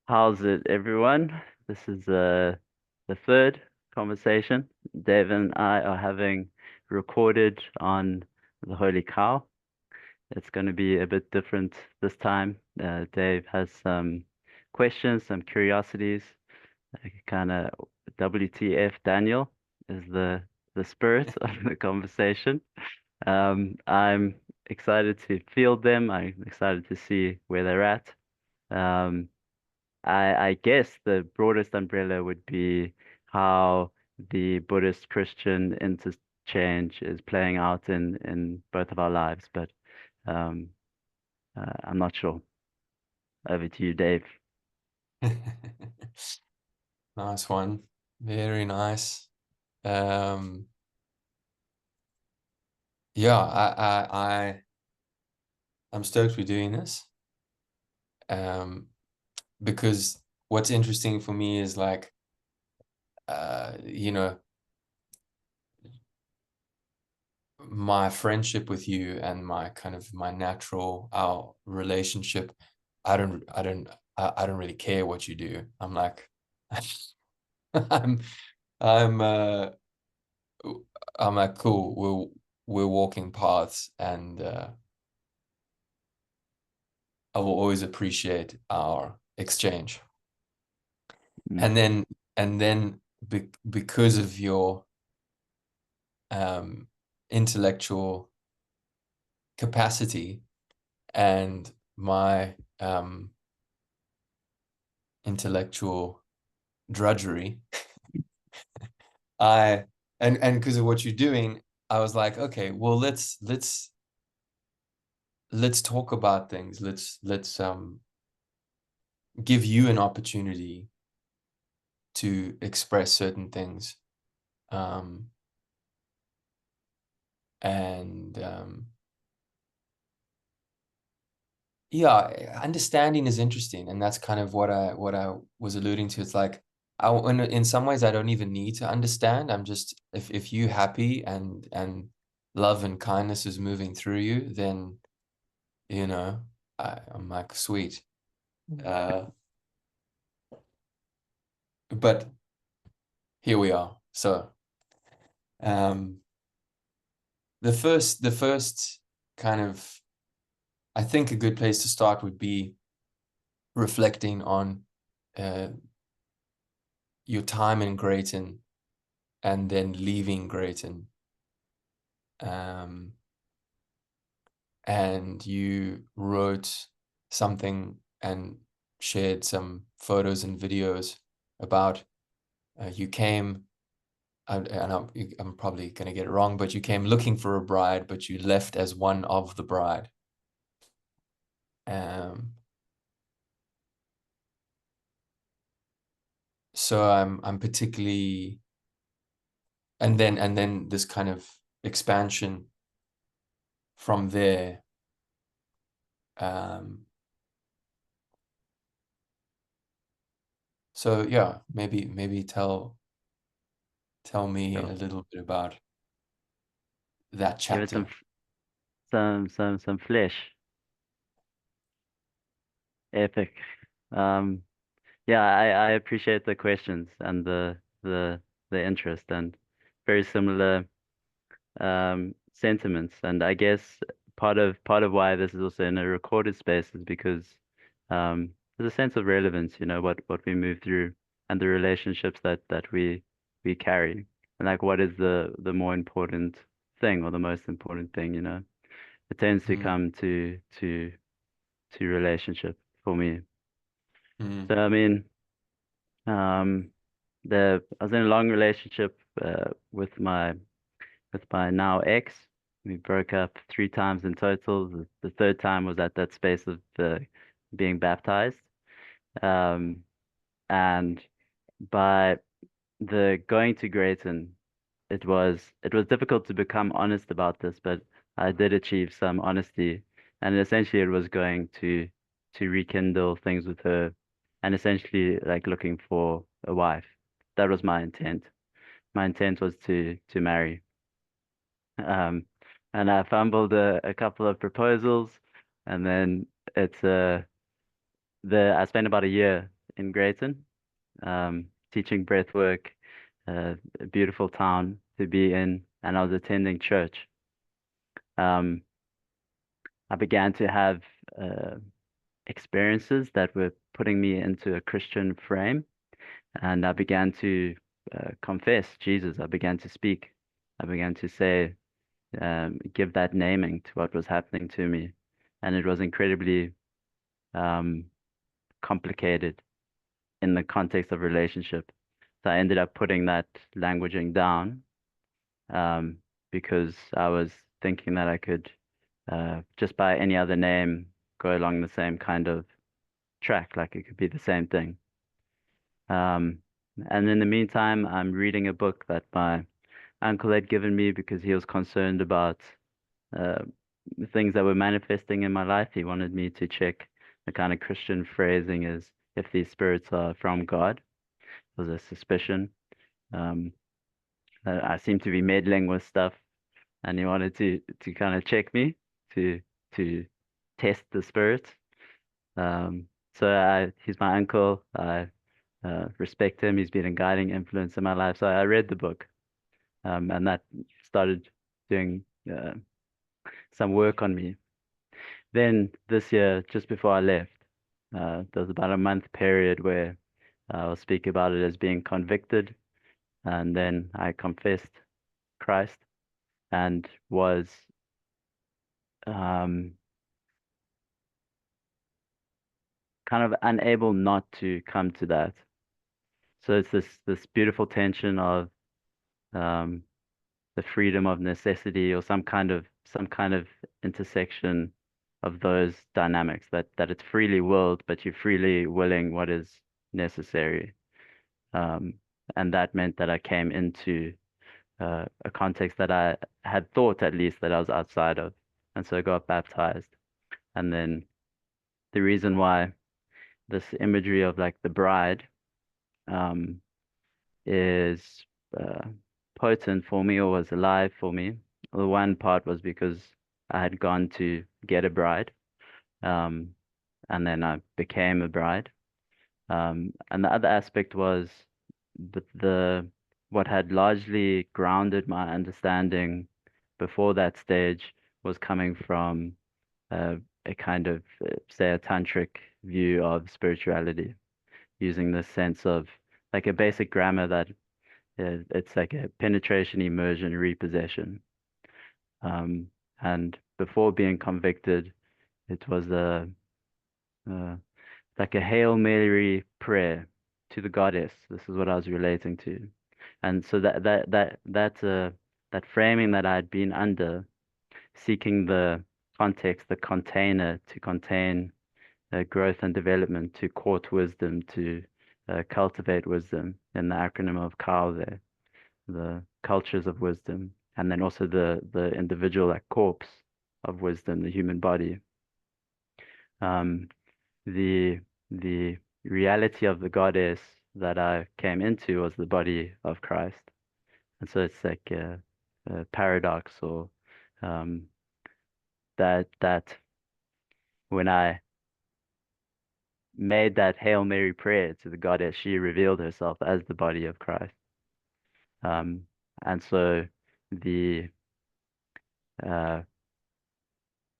How's it, everyone? This is the third conversation Dave and I are having recorded on the Holy Cow. It's going to be a bit different this time. Dave has some questions, some curiosities, kind of WTF Daniel is the spirit of the conversation. I'm excited to field them. I'm excited to see where they're at. Um, I guess the broadest umbrella would be how the Buddhist Christian interchange is playing out in both of our lives, but um, I'm not sure. Over to you, Dave. Nice one. Very nice. Um, yeah, I'm stoked we're doing this. Um, because what's interesting for me is like, you know, my friendship with you and my kind of my natural our relationship. I don't really care what you do. I'm like, I'm, I'm, uh, I'm like, cool. We're walking paths, and I will always appreciate our exchange. Mm, And then because of your um, intellectual capacity and my intellectual drudgery, I and because of what you're doing, I was like, okay, well, let's talk about things. Let's give you an opportunity to express certain things. Um, and yeah, understanding is interesting, and that's kind of what I was alluding to. It's like in some ways I don't even need to understand. I'm just if you happy and love and kindness is moving through you, then you know I'm like sweet. Uh, but here we are. So um, the first kind of I think a good place to start would be reflecting on uh, your time in Grayton and then leaving Grayton. Um, and you wrote something and shared some photos and videos about you came, and I'm probably going to get it wrong, but you came looking for a bride, but you left as one of the bride. Um, so I'm particularly, and then this kind of expansion from there. Um, so yeah, maybe tell me a sure. little bit about that Give it chapter. some flesh. Epic. Um, yeah, I appreciate the questions and the interest and very similar sentiments. And I guess part of why this is also in a recorded space is because there's a sense of relevance, what we move through and the relationships that we carry. And like what is the more important thing or the most important thing. It tends to Mm, come to relationship for me. So mm, I mean, um I was in a long relationship with my now ex. We broke up 3 times in total. The third time was at that space of being baptized. Um, and by the going to Grayton, it was difficult to become honest about this, but I did achieve some honesty. And essentially it was going to rekindle things with her and essentially like looking for a wife. That was my intent. My intent was to marry. Um, and I fumbled a couple of proposals, and then it's I spent about a year in Grayton, teaching breath work, a beautiful town to be in, and I was attending church. Um, I began to have experiences that were putting me into a Christian frame, and I began to confess Jesus. I began to speak. I began to say, give that naming to what was happening to me, and it was incredibly um, complicated in the context of relationship. So I ended up putting that languaging down um, because I was thinking that I could just by any other name go along the same kind of track, like it could be the same thing. Um, and in the meantime, I'm reading a book that my uncle had given me because he was concerned about uh, the things that were manifesting in my life. He wanted me to check the kind of Christian phrasing is if these spirits are from God. There was a suspicion. Um, that I seem to be meddling with stuff, and he wanted to kind of check me to to test the spirits. So he's my uncle. I respect him. He's been a guiding influence in my life. So I read the book, and that started doing some work on me. Then this year, just before I left, there was about a month period where I'll speak about it as being convicted, and then I confessed Christ and was um, kind of unable not to come to that. So it's this beautiful tension of um, the freedom of necessity or some kind of intersection of those dynamics that it's freely willed, but you're freely willing what is necessary. Um, and that meant that I came into a context that I had thought at least that I was outside of. And so I got baptized. And then the reason why this imagery of like the bride um, is uh, potent for me or was alive for me. The one part was because I had gone to get a bride, um, and then I became a bride. And the other aspect was the what had largely grounded my understanding before that stage was coming from uh, a kind of, say, a tantric view of spirituality, using this sense of like a basic grammar that it's like a penetration, immersion, repossession. Um, and before being convicted, it was uh, like a Hail Mary prayer to the goddess. This is what I was relating to. And so that framing that I had been under, seeking the context, the container to contain growth and development, to court wisdom, to cultivate wisdom, in the acronym of COW there, the cultures of wisdom, and then also the individual, like corpse of wisdom, the human body. Um, the the reality of the goddess that I came into was the body of Christ, and so it's like a paradox, or um, that when I made that Hail Mary prayer to the goddess, she revealed herself as the body of Christ. Um, and so the uh,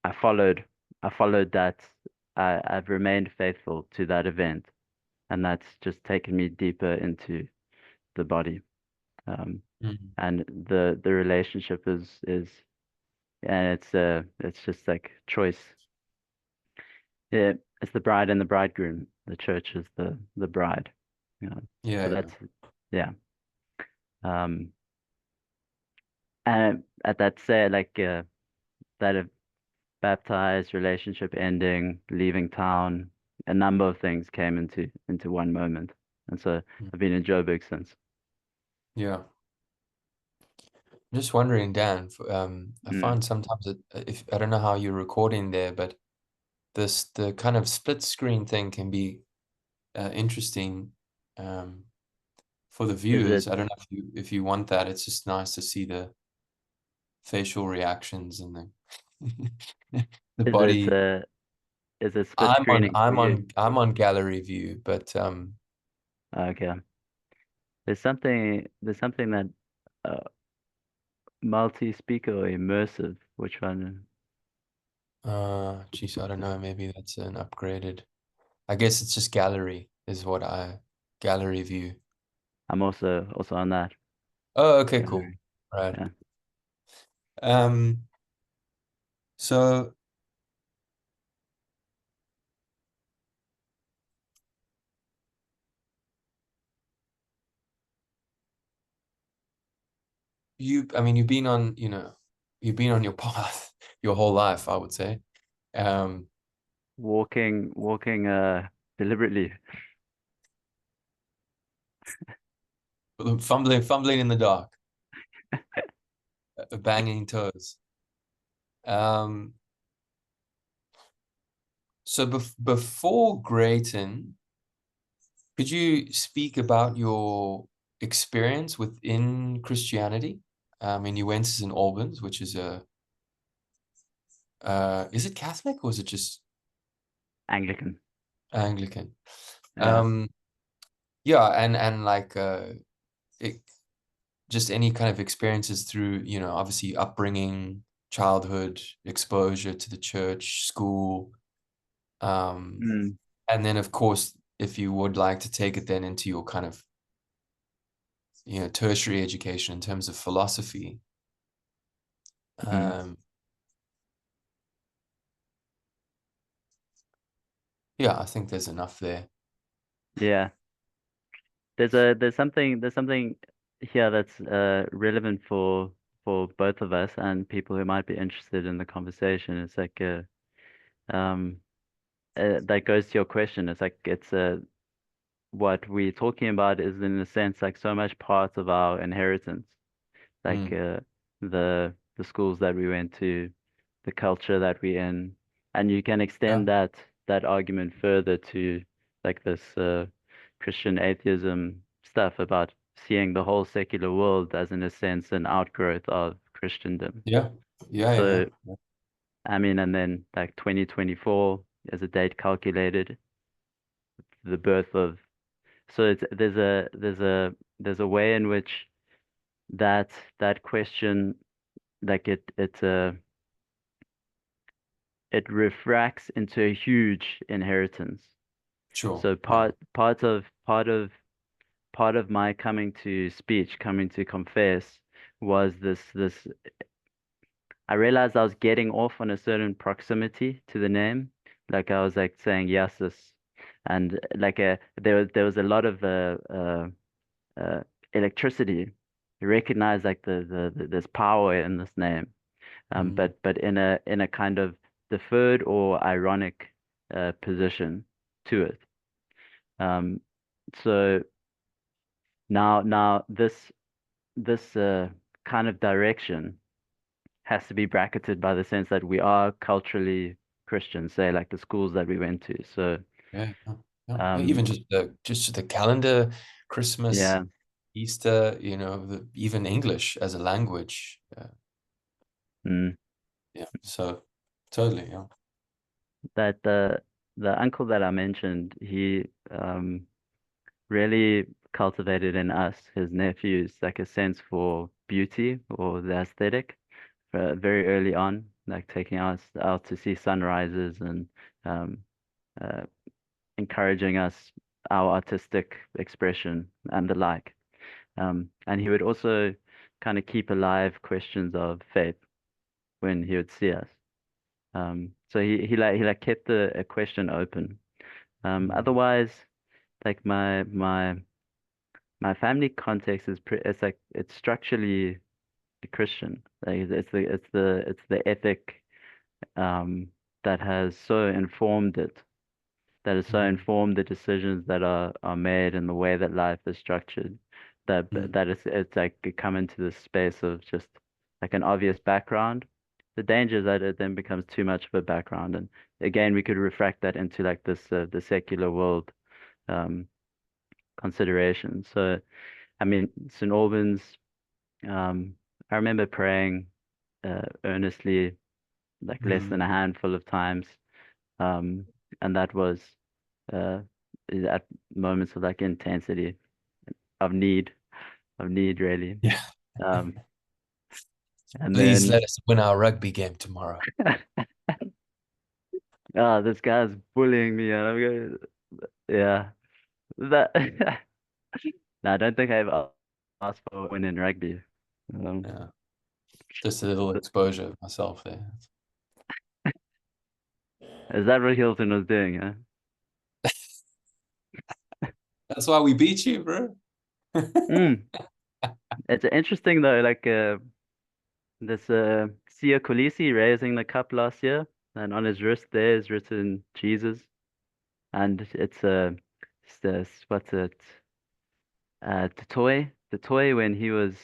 I followed I followed that. I've remained faithful to that event, and that's just taken me deeper into the body. Um, Mhm. and the relationship is and it's just like choice. Yeah, it's the bride and the bridegroom. The church is the bride. You know. Yeah, So yeah. that's yeah. Um, and at that say like that baptized, relationship ending, leaving town, a number of things came into one moment. And so Mm. I've been in Joburg since. Yeah. I'm just wondering, Dan, I Mm. find sometimes if I don't know how you're recording there, but the kind of split screen thing can be interesting um, for the Is viewers. it I don't know if you want that. It's just nice to see the facial reactions and the the is it body. is it split screening for you? I'm on gallery view, but Okay. There's something that uh, multi-speaker or immersive. Which one? geez, I don't know, maybe that's an upgraded. I guess it's just gallery is what I gallery view. I'm also on that Oh, okay, cool. gallery. Right. Yeah. Um, so I mean, you've been on your path your whole life, I would say. Um, Walking deliberately. fumbling in the dark, banging toes. Um, so before Grayton, could you speak about your experience within Christianity? I mean, you went to St. Albans, which is is it Catholic or is it just Anglican. Anglican? Yeah. Um, yeah, and like it, just any kind of experiences through, obviously upbringing, childhood, exposure to the church, school, um, Mm, and then of course, if you would like to take it then into your kind of, tertiary education in terms of philosophy. mm. Um, yeah, I think there's enough there. Yeah. There's something here that's relevant for both of us and people who might be interested in the conversation. It's like um that goes to your question. It's like it's what we're talking about is in a sense like so much part of our inheritance, like Mm, the schools that we went to, the culture that we're in, and you can yeah, extend that argument further to like this Christian atheism stuff about seeing the whole secular world as in a sense an outgrowth of Christendom. yeah, yeah, yeah, So I mean, and then like 2024 as a date calculated, the birth of so it's there's a way in which that that question like it refracts into a huge inheritance. sure, So yeah, part of my coming to speech, coming to confess was this I realized I was getting off on a certain proximity to the name. Like I was like saying yeses and like there was a lot of uh electricity. You recognize like there's power in this name. mm, But in a kind of deferred or ironic position to it. Um, so now this kind of direction has to be bracketed by the sense that we are culturally Christian, say like the schools that we went to. So yeah, yeah, yeah. um, Even just the calendar, Christmas, yeah, Easter, even English as a language. mm, Yeah, so totally, yeah. that the uncle that I mentioned, he really cultivated in us, his nephews, like a sense for beauty or the aesthetic very early on, like taking us out to see sunrises and um, uh, encouraging us our artistic expression and the like. And he would also kind of keep alive questions of faith when he would see us. So he like kept a question open. Mm, Otherwise, like my family context is it's like it's structurally Christian. Like it's the ethic um that has so informed it, that has so mm, informed the decisions that are made and the way that life is structured, mm, that it's like you come into this space of just like an obvious background. The danger is that it then becomes too much of a background, and again we could refract that into like this the secular world um consideration. So I mean, St. Albans. I remember praying earnestly, like less than mm, a handful of times. and that was uh at moments of like intensity, of need, really. Yeah. Um, and Please then let us win our rugby game tomorrow. this guy's bullying me, and I'm going, yeah, that. No, I don't think I ever asked for a win in rugby. Um, Yeah. Just a little exposure of myself there. is that what Hilton was doing, huh? That's why we beat you, bro. Mm. It's interesting though, like this Sia Kolisi raising the cup last year, and on his wrist there is written Jesus, and it's this, what's it? The toy when he was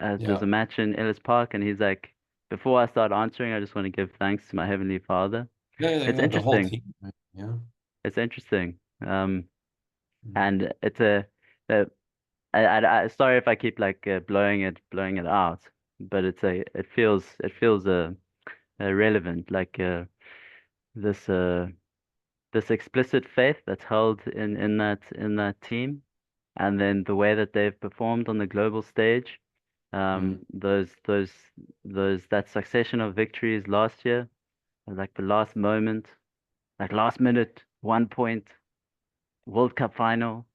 there's Yeah. a match in Ellis Park, and he's like, before I start answering, I just want to give thanks to my Heavenly Father. Yeah, yeah, It's yeah. The whole interesting. team. Right? Yeah. It's interesting. Mm. And it's a sorry if I keep like blowing it out, but it feels relevant, like this this explicit faith that's held in that team, and then the way that they've performed on the global stage, Mm. those that succession of victories last year, like the last moment, like last minute 1 point World Cup final.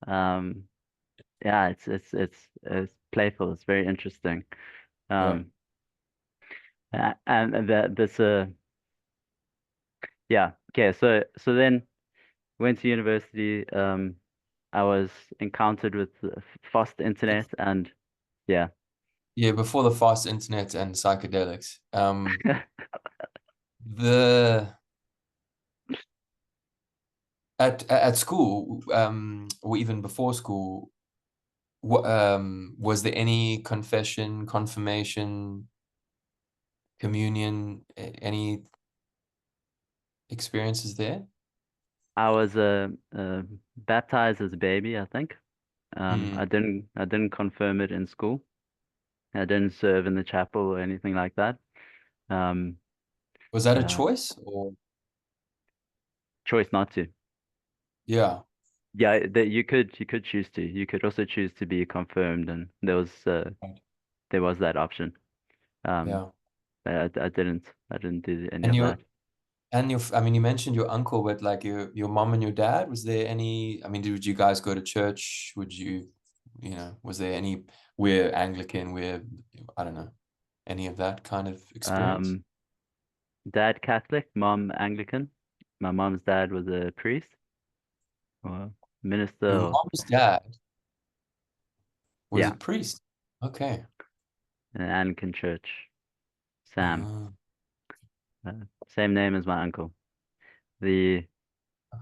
Um, yeah, it's playful. It's very interesting. Yeah. Um, and that this yeah, okay. So then went to university. I was encountered with fast internet, and yeah. Yeah, before the fast internet and psychedelics. The at school, or even before school, was there any confession, confirmation, communion, any experiences there? I was baptized as a baby, I think. Mm. I didn't confirm it in school. I didn't serve in the chapel or anything like that. Um, Was that a uh, choice or choice not to. yeah, Yeah, that you could choose to. You could also choose to be confirmed, and right. there was that option. Um, Yeah. but I didn't do any And of your that. and your I mean you mentioned your uncle, but like your mom and your dad, was there any, I mean, did you guys go to church? Would you, was there any, we're Anglican, we're, I don't know, any of that kind of experience? Um, Dad Catholic, mom Anglican. My mom's dad was a priest or minister, Your or mom's dad was a yeah, priest. Okay. an Anglican church. Sam, Uh, uh, same name as my uncle. The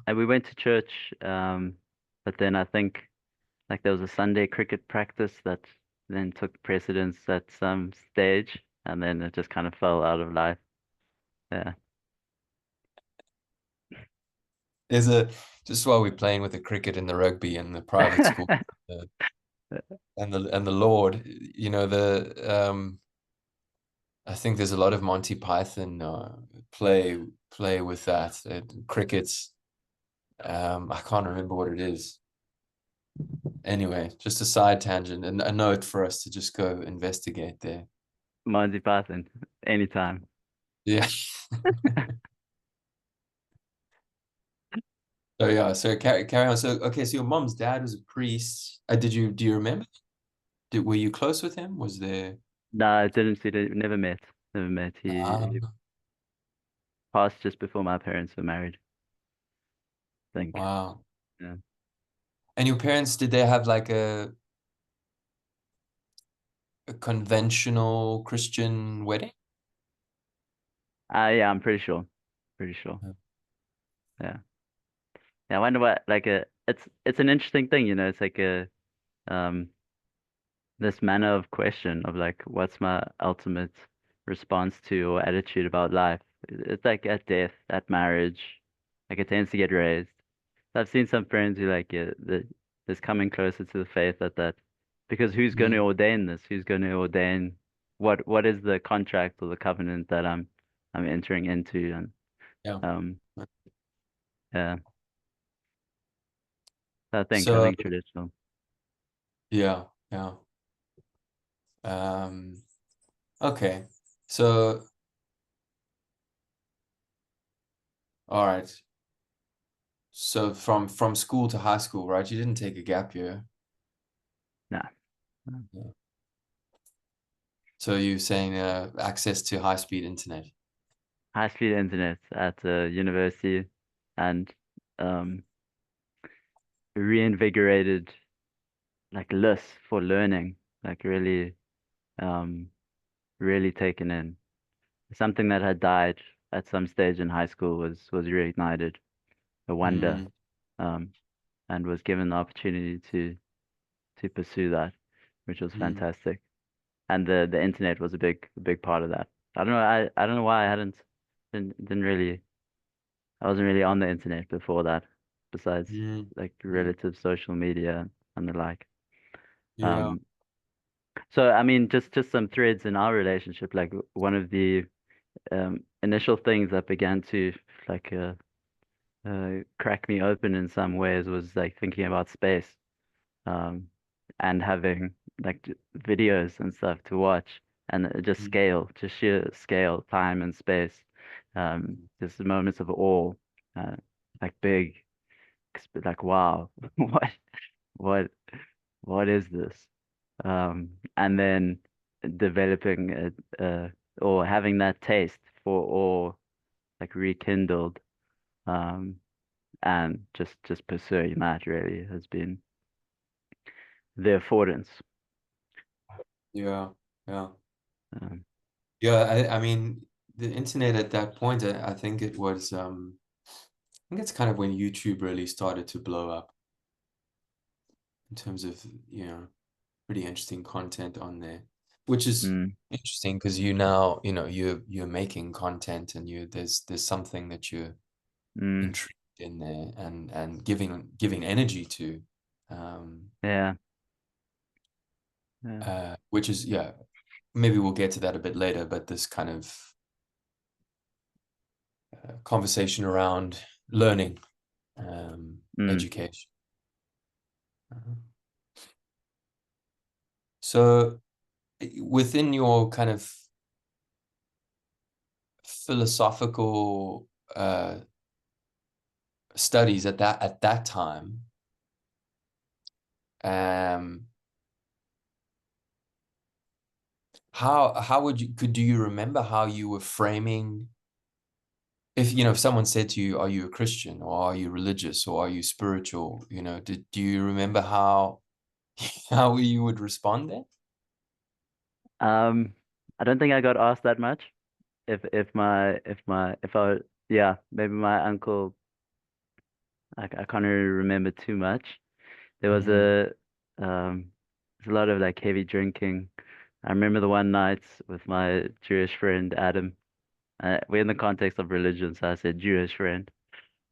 And we went to church, but then I think like there was a Sunday cricket practice that then took precedence at some stage, and then it just kind of fell out of life. Yeah. there's a just while we're playing with the cricket and the rugby and the private school, uh, and the Lord, I think there's a lot of Monty Python play with that. Crickets. I can't remember what it is. Anyway, just a side tangent and a note for us to just go investigate there. Monty Python, anytime. Yeah. So yeah, so carry on. So okay, so your mom's dad was a priest. Do you remember? Were you close with him? Was there? No, I didn't see it. Never met. Never met. He Ah, passed just before my parents were married, I think. wow. Yeah. And your parents, did they have like a conventional Christian wedding? Yeah, I'm pretty sure. Pretty sure. Yeah. Yeah. Yeah, I wonder what like it's an interesting thing, you know, it's like a um this manner of question of like what's my ultimate response to or attitude about life. It's like at death, at marriage, like it tends to get raised. I've seen some friends who like that's coming closer to the faith that because who's going to Mm, ordain this? Who's going to ordain what is the contract or the covenant that I'm entering into? And yeah. um Yeah. I So think traditional. yeah, yeah. Um, okay. So all right. So from school to high school, right? You didn't take a gap year. No. No. Yeah. So you're saying access to high speed internet. High speed internet at university and um reinvigorated like lust for learning, like um really taken in. Something that had died at some stage in high school was reignited, a wonder, Mm, um, and was given the opportunity to pursue that, which was mm, fantastic. And the internet was a big part of that. I don't know why I didn't really I wasn't really on the internet before that, besides mm, like mm. relative social media and the like. Yeah. Um, so I mean, just some threads in our relationship. Like one of the initial things that began to like crack me open in some ways was like thinking about space, um, and having like videos and stuff to watch, and just Mm, scale, just sheer scale, time and space, mm, just the moments of awe, uh, like big, like wow, what what what is this? And then developing or having that taste for awe like rekindled, um, and just pursuing that really has been the affordance. yeah. Yeah. Um, Yeah. I mean, the internet at that point, I think it was I think it's kind of when YouTube really started to blow up in terms of, you know, pretty interesting content on there, which is mm, interesting because you now, you know, you're making content and there's something that you're mm, intrigued in there and giving energy to, um, yeah, yeah, which is yeah, maybe we'll get to that a bit later, but this kind of conversation around learning, mm, education. Uh, So within your kind of philosophical studies at that time, um, how would you do you remember how you were framing if you know if someone said to you, are you a Christian or are you religious or are you spiritual? You know, do you remember how how you would respond there? um, I don't think I got asked that much. If I yeah, maybe my uncle. I can't really remember too much. There was Mm, there's a lot of like heavy drinking. I remember the one night with my Jewish friend Adam. We're in the context of religion, so I said Jewish friend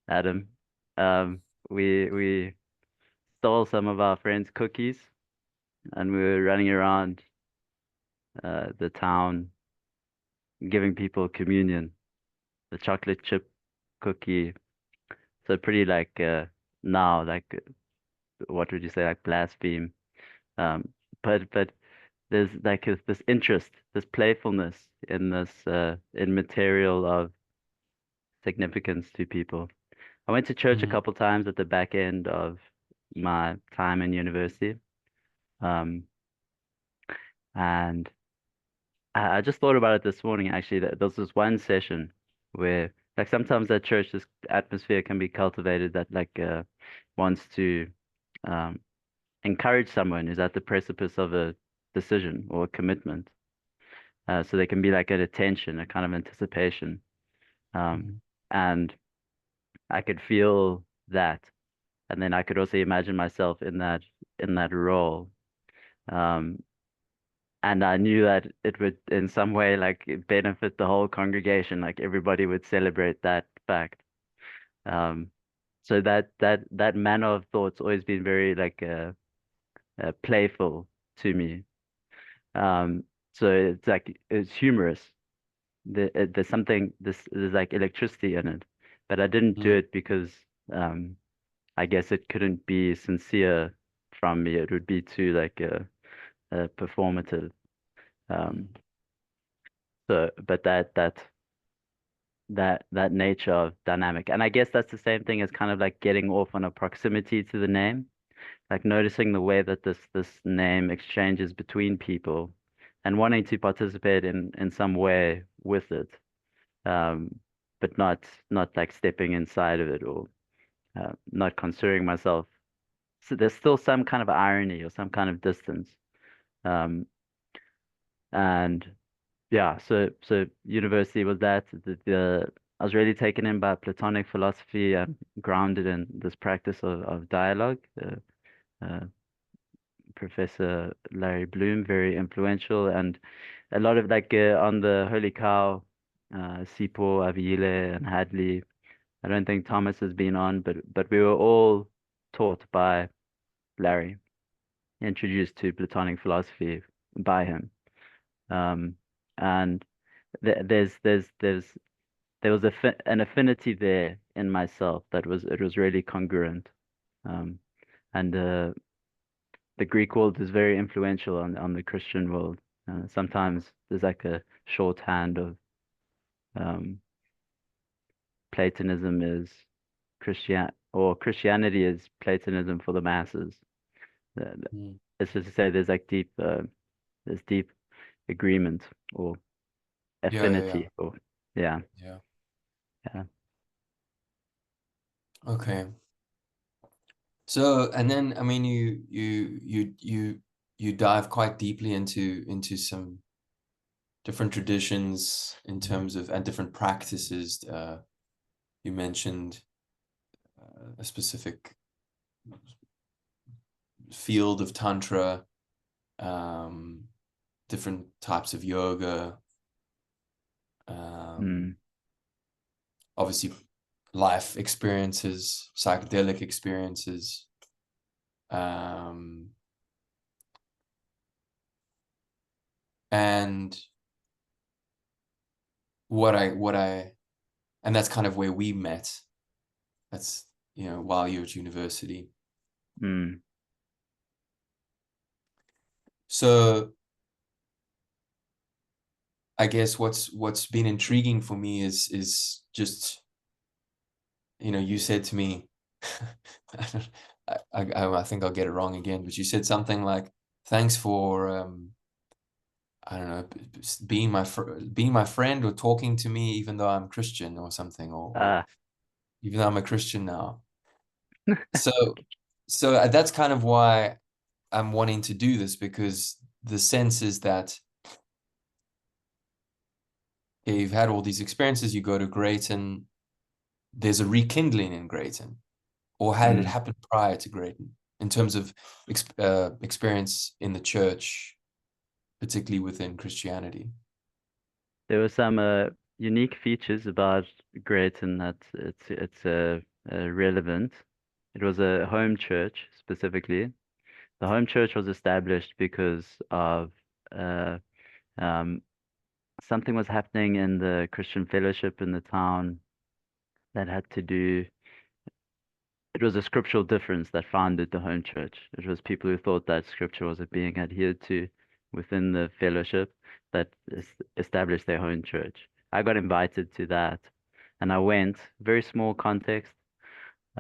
Adam. Um, we stole some of our friends' cookies, and we were running around the town giving people communion, the chocolate chip cookie. So pretty like now like what would you say, like blaspheme. Um, but there's like this interest, this playfulness in this immaterial of significance to people. I went to church a mm, couple times at the back end of my time in university. Um, and I just thought about it this morning actually, that there was this one session where like sometimes at church this atmosphere can be cultivated that like wants to um encourage someone who's at the precipice of a decision or a commitment. So there can be like an attention, a kind of anticipation. Um, mm, and I could feel that. And then I could also imagine myself in that role. Um, and I knew that it would in some way like benefit the whole congregation, like everybody would celebrate that fact. Um, so that manner of thought's always been very like playful to me. Um, so it's like it's humorous. There's something there's like electricity in it, but I didn't do mm, it because I guess it couldn't be sincere from me. It would be too like a performative. Um, but that nature of dynamic, and I guess that's the same thing as kind of like getting off on a proximity to the name, like noticing the way that this name exchanges between people, and wanting to participate in some way with it, um, but not like stepping inside of it or not considering myself. So there's still some kind of irony or some kind of distance. Um, and yeah, so university was that I was really taken in by Platonic philosophy and grounded in this practice of dialogue. Uh, Professor Larry Bloom, very influential, and a lot of like on the Holy Cow, Sipo, Avile, and Hadley. I don't think Thomas has been on, but we were all taught by Larry, introduced to Platonic philosophy by him. Um, and there was an affinity there in myself that was really congruent. Um, and the Greek world is very influential on the Christian world. Sometimes there's like a shorthand of um, Platonism is Christianity is Platonism for the masses. Uh, Mm. It's just to say there's deep agreement or Yeah, yeah, yeah, affinity or yeah, yeah. yeah. Okay. So, and then I mean, you dive quite deeply into some different traditions in terms of and different practices. You mentioned a specific field of tantra, um, different types of yoga, um, Mm. obviously life experiences, psychedelic experiences. Um, and what I and that's kind of where we met. That's, while you're at university. Mm. So I guess what's been intriguing for me is just, you said to me, I think I'll get it wrong again, but you said something like, "Thanks for I don't know, being my friend or talking to me even though I'm Christian or something, or Ah, even though I'm a Christian now." So so that's kind of why I'm wanting to do this, because the sense is that, okay, you've had all these experiences, you go to Grayton, there's a rekindling in Grayton, or had it mm. happened prior to Grayton in terms of experience in the church, particularly within Christianity? There were some unique features about Grayton that relevant. It was a home church specifically. The home church was established because of uh, um, something was happening in the Christian fellowship in the town that had to do. It was a scriptural difference that founded the home church. It was people who thought that scripture wasn't being adhered to within the fellowship that established their home church. I got invited to that, and I went. Very small context,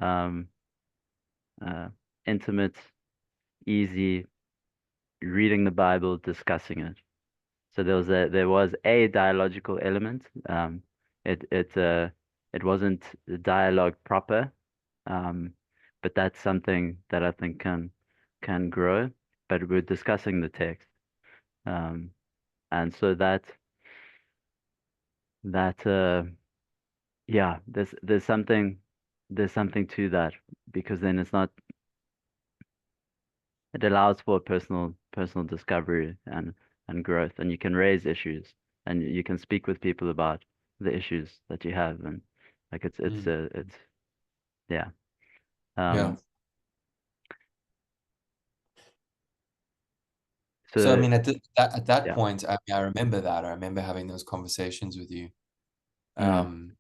um, uh, intimate, easy, reading the Bible, discussing it. So there was a dialogical element. It it uh it wasn't the dialogue proper, um, but that's something that I think can grow. But we're discussing the text, um, and so that yeah, there's something to that because then it's not it allows for personal discovery and growth, and you can raise issues and you can speak with people about the issues that you have, and like Mm. it's yeah. Yeah. Um, So I so mean, at that yeah. point, I mean, I remember that. I remember having those conversations with you. Mm, Um,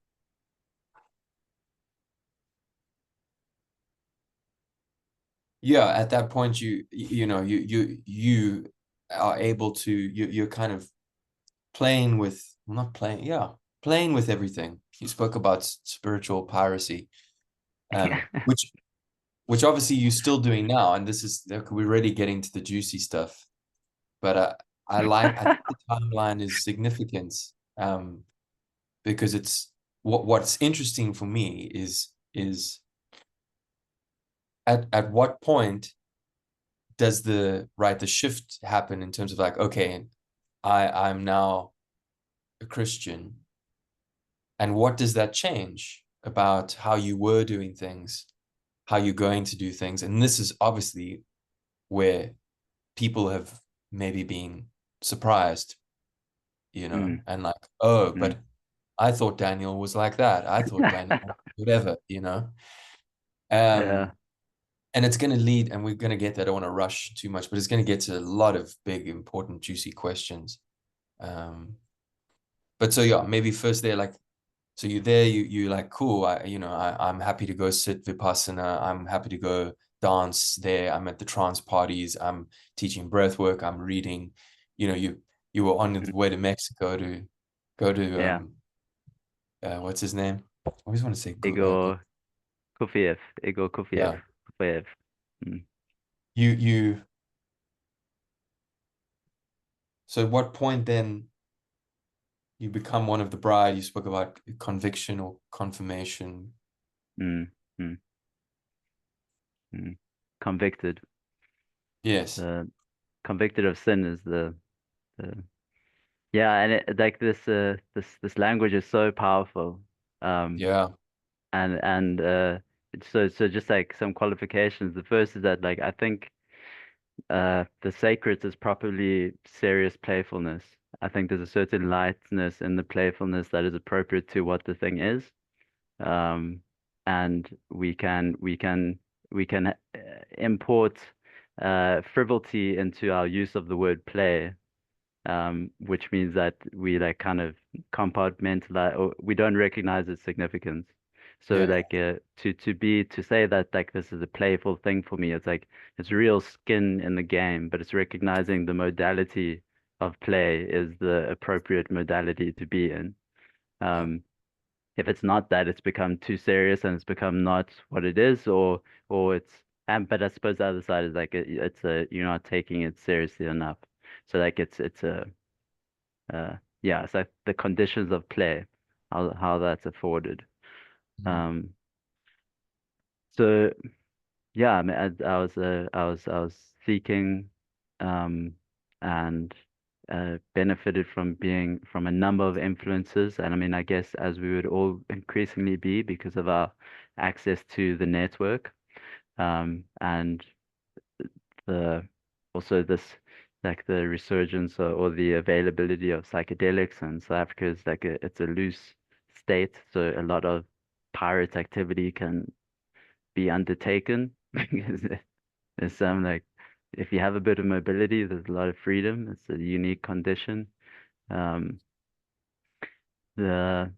yeah, at that point you are able to, you're kind of playing with, well, not playing, yeah, playing with everything. You spoke about spiritual piracy, Yeah. which obviously you're still doing now, and this is like, we're really getting to the juicy stuff. But I think the timeline is significant, because it's what's interesting for me is at what point does the shift happen in terms of like, okay, I'm now a Christian, and what does that change about how you were doing things, how you're going to do things? And this is obviously where people have maybe been surprised, Mm, and like, oh, mm, but I thought Daniel was like that. I thought Daniel, whatever. yeah. Um, and it's going to lead, and we're going to get that. I don't want to rush too much, but it's going to get to a lot of big, important, juicy questions. Um, but so yeah, maybe first there, like, so you're there, you like, cool. I'm happy to go sit Vipassana. I'm happy to go dance there. I'm at the trance parties. I'm teaching breath work. I'm reading. You were on the Mm, way to Mexico to go to yeah. what's his name? I always want to say Igor Kofiev. Igor Kofiev. yeah. Kofiev. Mm, You so at what point then you become one of the bride? You spoke about conviction or confirmation. mm, mm, mm. Convicted. Yes. The convicted of sin is the yeah, and like this language is so powerful. Um, Yeah. and so just like some qualifications. The first is that like I think the sacred is properly serious playfulness. I think there's a certain lightness in the playfulness that is appropriate to what the thing is. Um, and we can import frivolity into our use of the word play, which means that we like kind of compartmentalize or we don't recognize its significance. So Yeah. like to say that like this is a playful thing for me, it's like it's real skin in the game, but it's recognizing the modality of play is the appropriate modality to be in. Yeah. Um, if it's not that, it's become too serious and it's become not what it is, or it's and but I suppose the other side is like it's a you're not taking it seriously enough. So like it's a yeah, it's like the conditions of play, how that's afforded. Mhm. Um, so yeah, I mean, I was seeking, um, and benefited from being from a number of influences, and I mean, I guess as we would all increasingly be because of our access to the network, and the also this like the resurgence or the availability of psychedelics in South Africa is like it's a loose state, so a lot of pirate activity can be undertaken because there's some like if you have a bit of mobility, there's a lot of freedom. It's a unique condition. Um, the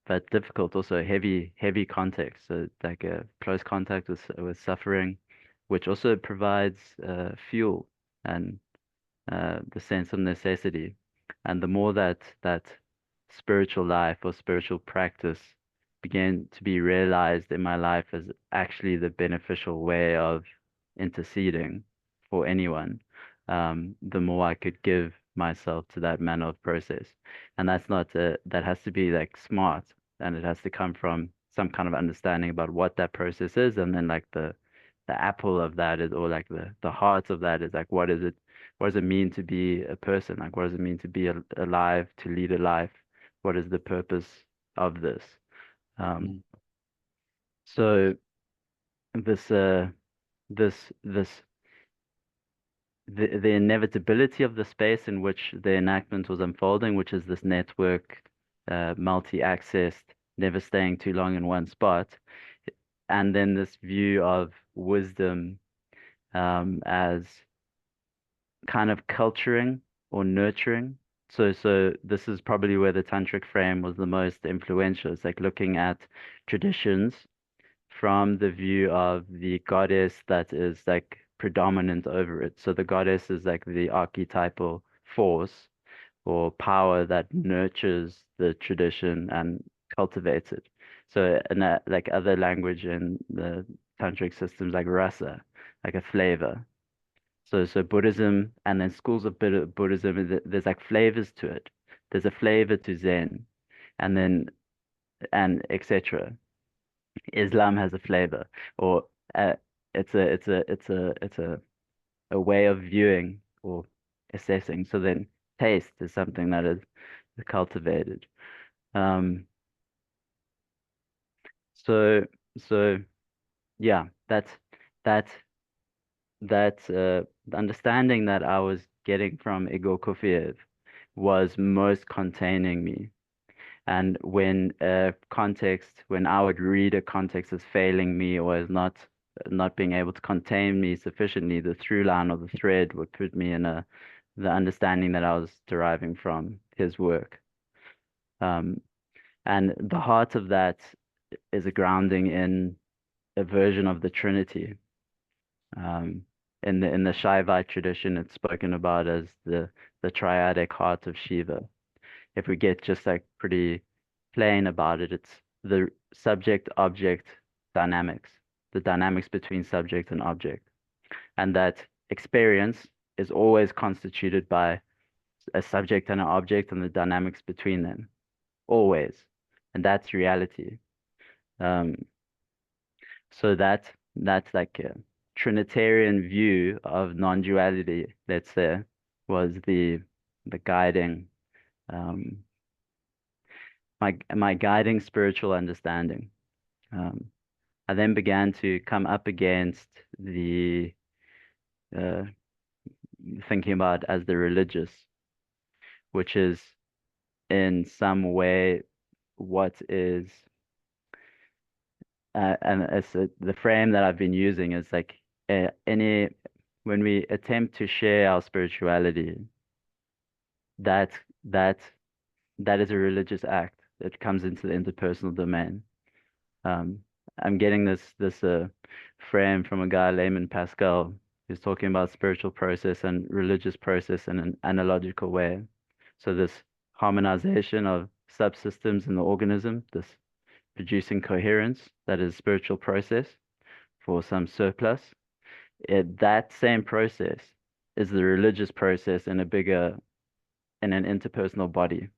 but difficult also heavy context. So like a close contact with suffering, which also provides fuel and the sense of necessity. And the more that spiritual life or spiritual practice began to be realized in my life as actually the beneficial way of interceding for anyone, the more I could give myself to that manner of process. And that's not that has to be like smart, and it has to come from some kind of understanding about what that process is, and then like the apple of that is, or like the heart of that is like what does it mean to be a person? Like, what does it mean to be alive, to lead a life? What is the purpose of this? Um, Mm. so this, this, the inevitability of the space in which the enactment was unfolding, which is this network, multi-accessed, never staying too long in one spot, and then this view of wisdom as kind of culturing or nurturing. So this is probably where the tantric frame was the most influential. It's like looking at traditions from the view of the goddess that is like predominant over it. So the goddess is like the archetypal force or power that nurtures the tradition and cultivates it. So in that, like other language in the tantric systems, like rasa, like a flavor. So Buddhism and then schools of Buddhism, there's like flavors to it. There's a flavor to Zen, and then and etc. Islam has a flavor, or it's a way of viewing or assessing. So then taste is something that is cultivated. Um, so so yeah, that the understanding that I was getting from Igor Kofiev was most containing me. And when I would read a context as failing me or as not being able to contain me sufficiently, the through line or the thread would put me in the understanding that I was deriving from his work. Um, and the heart of that is a grounding in a version of the Trinity. Um, in the Shaivite tradition, it's spoken about as the triadic heart of Shiva. If we get just like pretty plain about it, it's the subject-object dynamics, the dynamics between subject and object, and that experience is always constituted by a subject and an object and the dynamics between them, always, and that's reality. Um, so that's like a Trinitarian view of non-duality, let's say, was the guiding um, my guiding spiritual understanding. Um, I then began to come up against the uh, thinking about as the religious, which is in some way what is, and the frame that I've been using is like any when we attempt to share our spirituality, that that that is a religious act that comes into the interpersonal domain. Um, I'm getting this frame from a guy, Layman Pascal, who's talking about spiritual process and religious process in an analogical way. So this harmonization of subsystems in the organism, this producing coherence, that is spiritual process for some surplus. That same process is the religious process in an interpersonal body.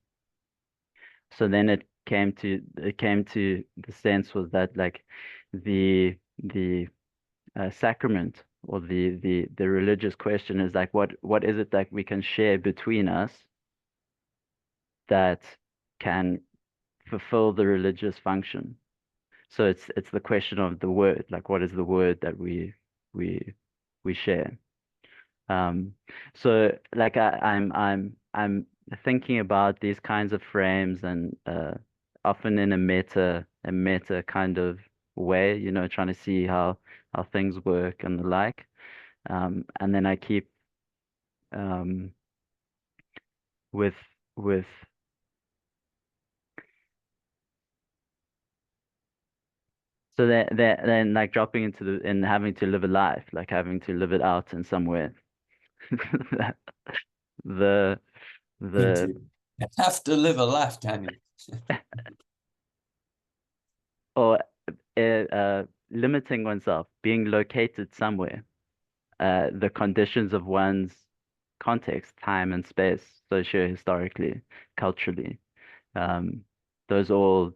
So then it came to the sense was that like the sacrament or the religious question is like what is it that we can share between us that can fulfill the religious function. So it's the question of the word, like what is the word that we we share. Um, so like I'm thinking about these kinds of frames and often in a meta kind of way, trying to see how things work and the like. And then I keep um, with with so that then like dropping into and having to live a life, like having to live it out in some way. The the You have to live a life, Danny. or limiting oneself, being located somewhere, the conditions of one's context, time and space, socio-historically, culturally, um, those all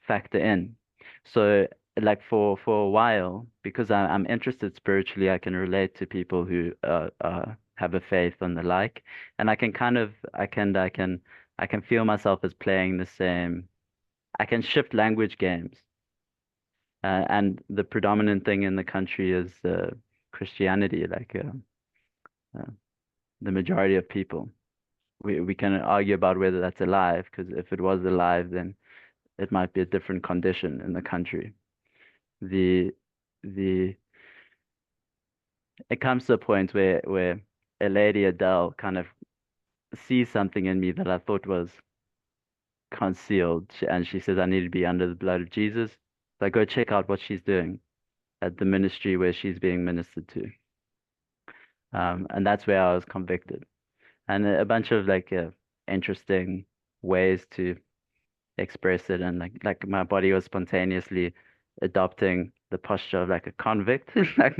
factor in. So like for a while, because I'm interested spiritually, I can relate to people who have a faith and the like, and I can kind of I can feel myself as playing the same. I can shift language games, and the predominant thing in the country is Christianity, like uh, the majority of people. We can argue about whether that's alive, because if it was alive, then it might be a different condition in the country. The the It comes to a point where a lady Adele kind of sees something in me that I thought was concealed, and she says I need to be under the blood of Jesus. Like, go check out what she's doing at the ministry where she's being ministered to. And that's where I was convicted. And a bunch of like interesting ways to express it, and like my body was spontaneously adopting the posture of like a convict. Like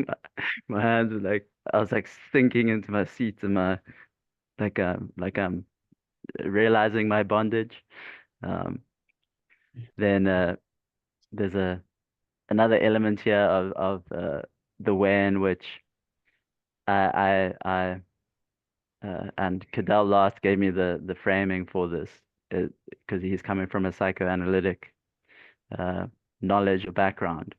my hands were like I was like sinking into my seat and my like realizing my bondage. Um, then there's another element here of the way in which I and Cadell last gave me the framing for this because he's coming from a psychoanalytic uh, knowledge or background.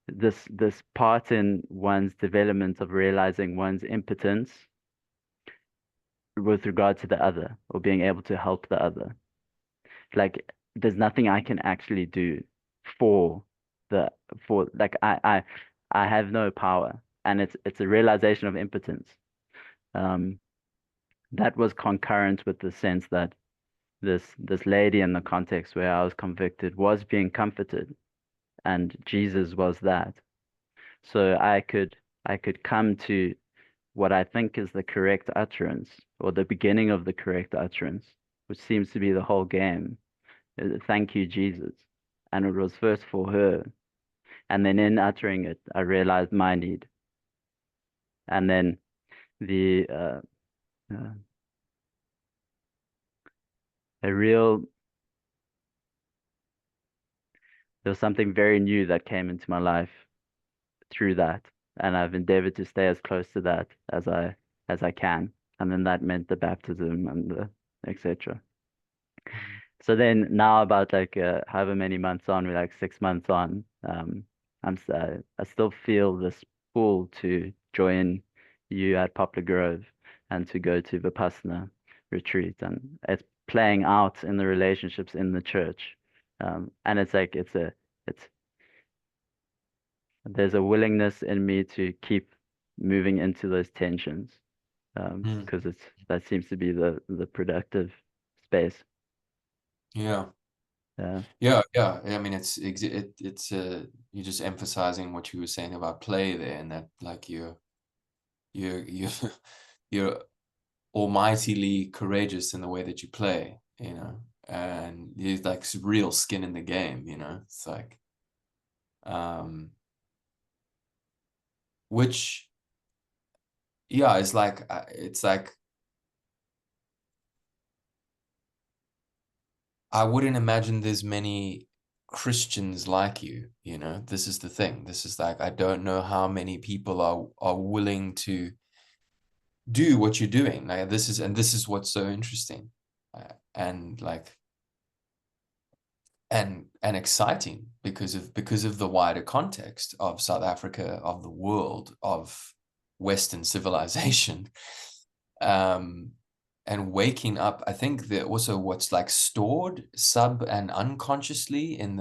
This part in one's development of realizing one's impotence with regard to the other or being able to help the other. Like there's nothing I can actually do for the for like I have no power, and it's a realization of impotence. Um, that was concurrent with the sense that this lady in the context where I was convicted was being comforted, and Jesus was that. So I could come to what I think is the correct utterance, or the beginning of the correct utterance, which seems to be the whole game. Thank you, Jesus. And it was first for her. And then in uttering it, I realized my need. And then the uh, a real there was something very new that came into my life through that, and I've endeavored to stay as close to that as I can. And then that meant the baptism and the etc. So then now about like however many months on, we're like 6 months on, I still feel this pull to join you at Poplar Grove and to go to Vipassana retreat, and it's playing out in the relationships in the church. And it's like it's there's a willingness in me to keep moving into those tensions, Mm. because that seems to be the productive space. Yeah. Yeah. Yeah. I mean, it's you're just emphasizing what you were saying about play there, and that like you're you're almightily courageous in the way that you play, and there's like real skin in the game, It's like, which, yeah, it's like I wouldn't imagine there's many Christians like you, This is the thing. This is like, I don't know how many people are willing to do what you're doing. Like this is what's so interesting, and like and exciting because of the wider context of South Africa, of the world, of Western civilization. And waking up, I think that also what's like stored sub and unconsciously and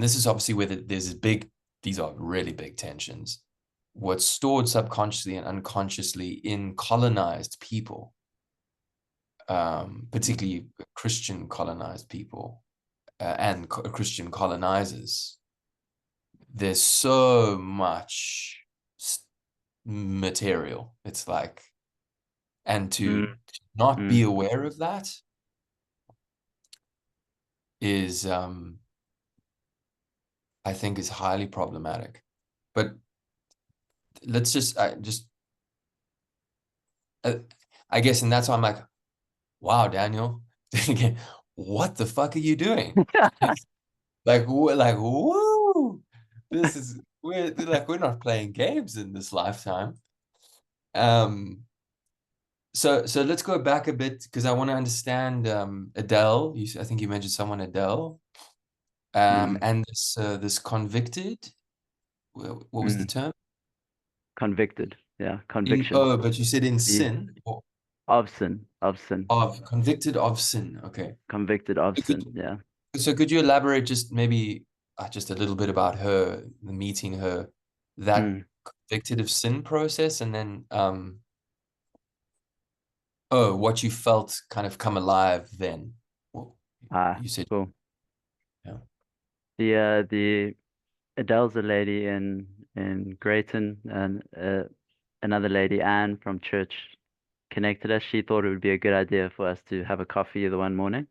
this is obviously where these are really big tensions. What's stored subconsciously and unconsciously in colonized people, particularly Christian colonized people, and Christian colonizers. There's so much material. It's like, and to Mm, not be mm. aware of that is, I think, is highly problematic. But let's just, I guess, and that's why I'm like, wow, Daniel, what the fuck are you doing? Like, woo, we're not playing games in this lifetime. So let's go back a bit because I want to understand, Adele. I think you mentioned someone, Adele, Mm, and this convicted. What was the mm. term? Convicted. Yeah, conviction. But you said in The sin, or of sin, of convicted of sin. Okay. convicted of Could, sin. Yeah. so could you elaborate just maybe, just a little bit about her, the meeting her, that Mm. convicted of sin process, and then oh, what you felt kind of come alive then. Well, Ah, you said, cool. yeah. The Adele's a lady in Grayton, and another lady, Anne from church, connected us. She thought it would be a good idea for us to have a coffee the one morning.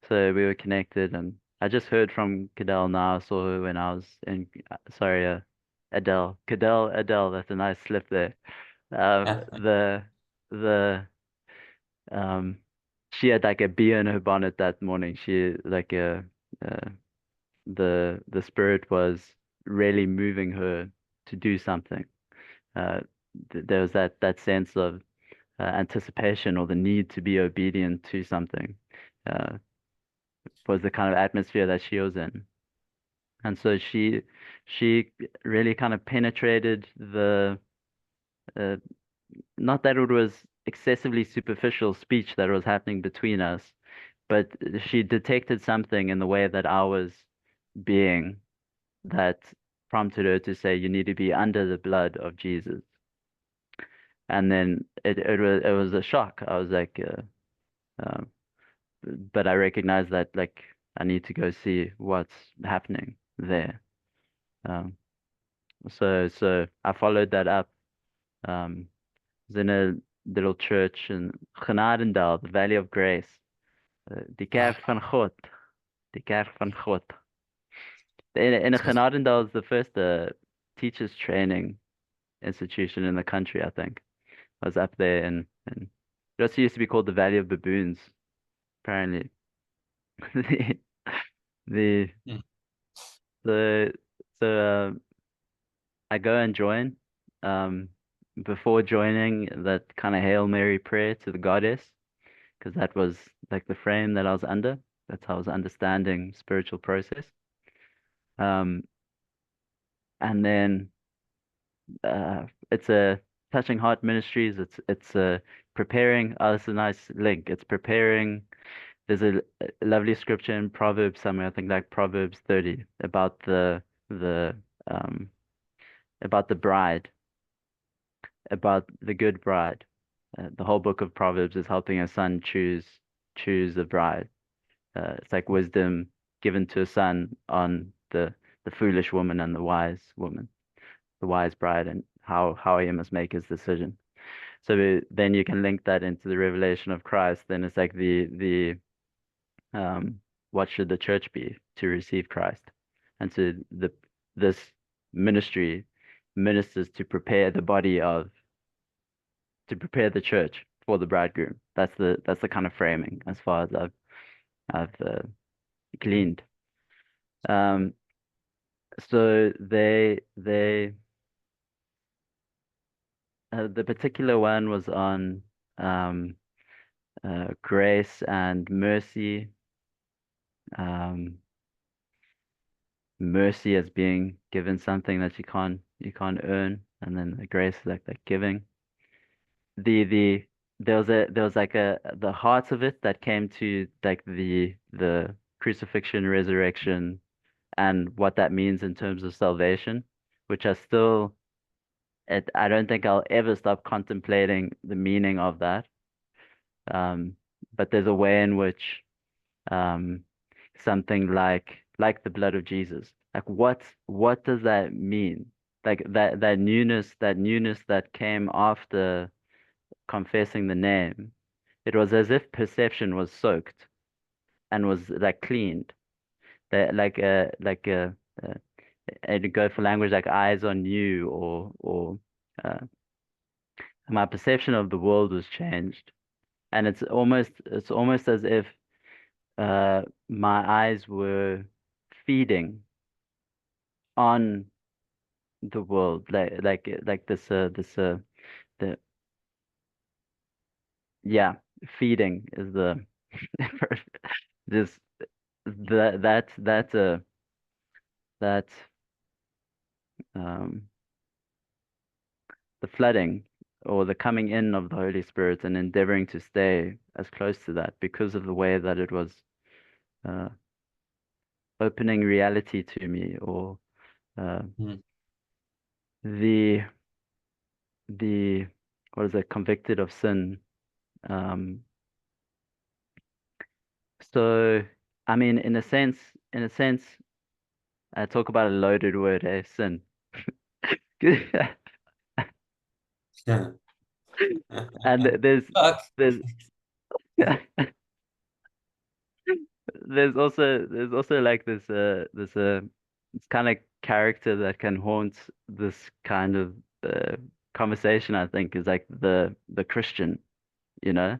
So we were connected, and I just heard from Cadell now. I saw her when I was in, sorry, Adele, Cadell, Adele. That's a nice slip there. The the um, she had like a bee in her bonnet that morning. She like uh the spirit was really moving her to do something. Uh, there was that sense of anticipation or the need to be obedient to something. Uh, was the kind of atmosphere that she was in. And so she really kind of penetrated the uh, not that it was excessively superficial speech that was happening between us, but she detected something in the way that I was being that prompted her to say, "You need to be under the blood of Jesus." And then it was a shock. I was like, um, but I recognized that like I need to go see what's happening there. Um, so I followed that up. Um, was in a little church in Genadendal, the Valley of Grace. Die Kerk van God. Die Kerk van God. In So Genadendal is the first teachers training institution in the country, I think. I was up there and it also used to be called the Valley of Baboons, apparently. The the mm, the so I go and join. Um, Before joining, that kind of Hail Mary prayer to the goddess, because that was like the frame that I was under. That's how I was understanding spiritual process. Um, and then it's a Touching Heart Ministries. It's preparing. Oh, it's a nice link. It's preparing. There's a lovely scripture in Proverbs somewhere. I think like Proverbs 30 about the um about the bride, about the good bride. The whole book of Proverbs is helping a son choose a bride. It's like wisdom given to a son on the foolish woman and the wise woman, the wise bride, and how he must make his decision. So then you can link that into the revelation of Christ. Then it's like the what should the church be to receive Christ, and so this ministry ministers to prepare the church for the bridegroom. That's the kind of framing as far as I've gleaned. Um, so the particular one was on um, grace and mercy. Um, Mercy as being given something that you can't earn, and then the grace is like that giving. The there was like the heart of it that came to like the crucifixion, resurrection, and what that means in terms of salvation, which I still I don't think I'll ever stop contemplating the meaning of that. Um, but there's a way in which um, something like the blood of Jesus, like what does that mean? Like that newness that came after confessing the name. It was as if perception was soaked and was like cleaned. That uh, it'd go for language like eyes on you or uh, my perception of the world was changed. And it's almost as if my eyes were feeding on the world like this the yeah, feeding is the this that um the flooding or the coming in of the Holy Spirit and endeavoring to stay as close to that because of the way that it was uh, opening reality to me, or uh, mm, the the what is it, convicted of sin. Um, so I mean, in a sense, talk about a loaded word, eh? Sin. And Fuck. there's there's also like this kind of character that can haunt this kind of conversation, I think, is like the Christian, you know?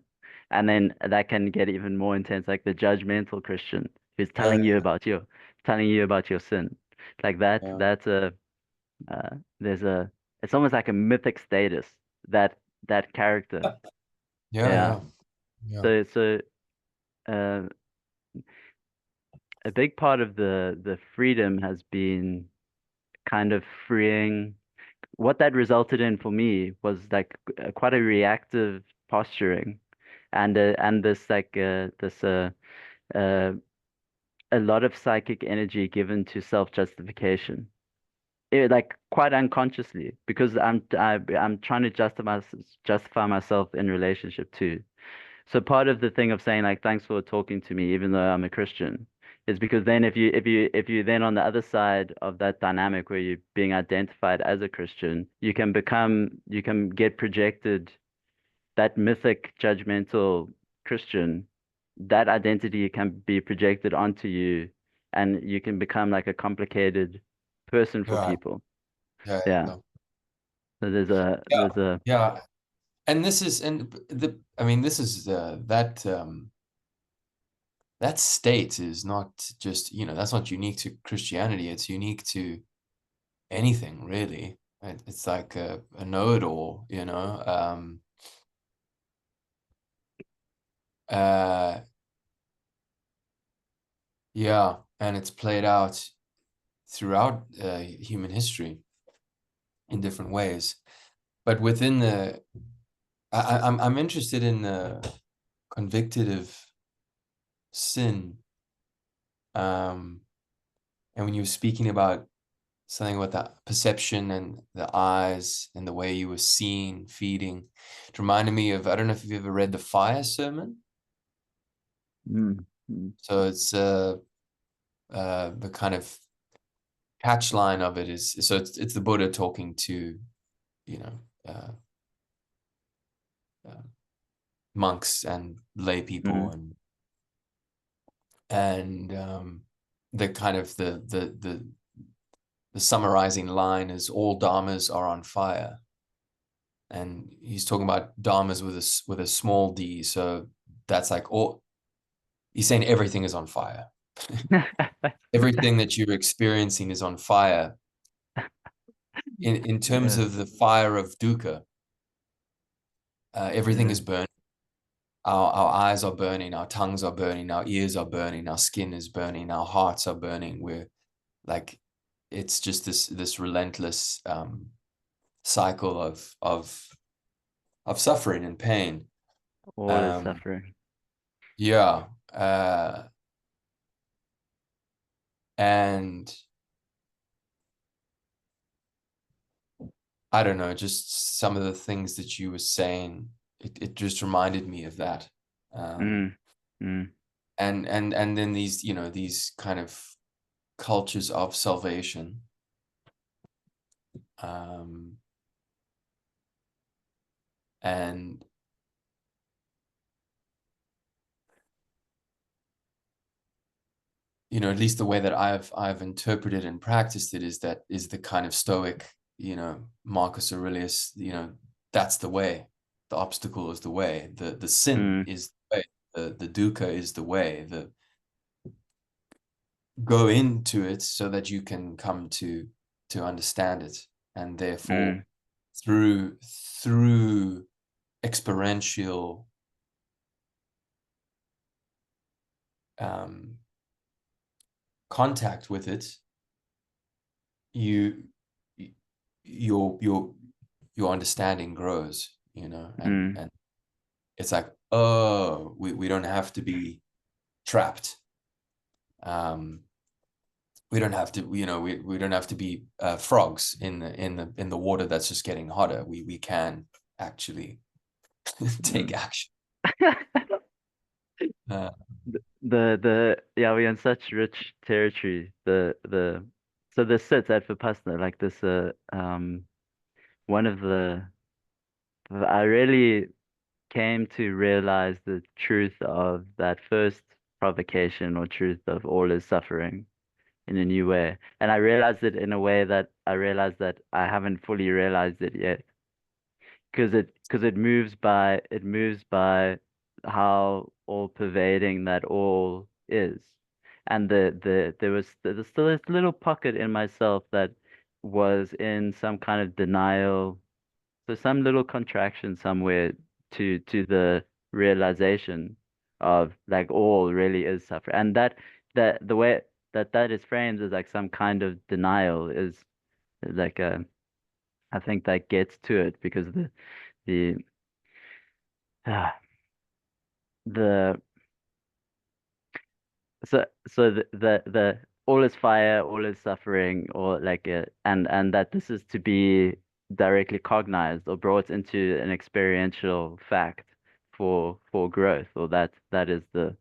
And then that can get even more intense, like the judgmental Christian who's Yeah, telling you about your sin. Like that, yeah, that's a there's a it's almost like a mythic status, that that character. yeah, Yeah. yeah, yeah, So uh a big part of the freedom has been kind of freeing. What that resulted in for me was like quite a reactive posturing, and this like this uh, a lot of psychic energy given to self-justification. Like quite unconsciously, because I'm trying to justify myself in relationship too. So part of the thing of saying like thanks for talking to me, even though I'm a Christian, is because then if you then on the other side of that dynamic where you're being identified as a Christian, you can get projected that mythic judgmental Christian, that identity can be projected onto you, and you can become like a complicated person for yeah, people. yeah, Yeah. yeah, So yeah, there's a yeah. And this is, I mean, this is that state is not just, that's not unique to Christianity. It's unique to anything, really. It's like a know-it-all, Uh, yeah, and it's played out throughout human history in different ways. But within I'm interested in the convictive sin. Um, and when you were speaking about something about the perception and the eyes and the way you were seeing, feeding, it reminded me of, I don't know if you've ever read the Fire Sermon. mm, mm, So it's the kind of catchline of it is, so it's the Buddha talking to, you know, uh, uh, monks and lay people, mm, and the kind of the summarizing line is all dharmas are on fire, and he's talking about dharmas with a small d, so that's like all, he's saying everything is on fire. Everything that you're experiencing is on fire. In terms yeah. of the fire of dukkha, everything Yeah. is burning. Our eyes are burning, our tongues are burning, our ears are burning, our skin is burning, our hearts are burning. We're like, it's just this relentless cycle of suffering and pain. All is Um, suffering. yeah, and I don't know, just some of the things that you were saying, it just reminded me of that. Um, Mm, mm, and then these, these kind of cultures of salvation. Um, and at least the way that I've interpreted and practiced it is that is the kind of stoic, Marcus Aurelius, that's the way. The obstacle is the way. The sin mm, is the way. The dukkha is the way. The go into it so that you can come to understand it, and therefore mm, through experiential um, contact with it, you your your understanding grows, and mm, it's like, oh, we don't have to be trapped. um we don't have to, we don't have to be frogs in the water that's just getting hotter. We can actually take mm. action. uh, Yeah, we're in such rich territory. The so this sits at Vipassana, like this, one of I really came to realize the truth of that first provocation or truth of all is suffering in a new way. And I realized it in a way that I realized that I haven't fully realized it yet. Because it moves by how all pervading that all is. And there was still this little pocket in myself that was in some kind of denial, so some little contraction somewhere to the realization of like all really is suffering. And that the way that is framed as like some kind of denial is like I think that gets to it because the ah, the so the all is fire, all is suffering, or like and that this is to be directly cognized or brought into an experiential fact for growth, or that is the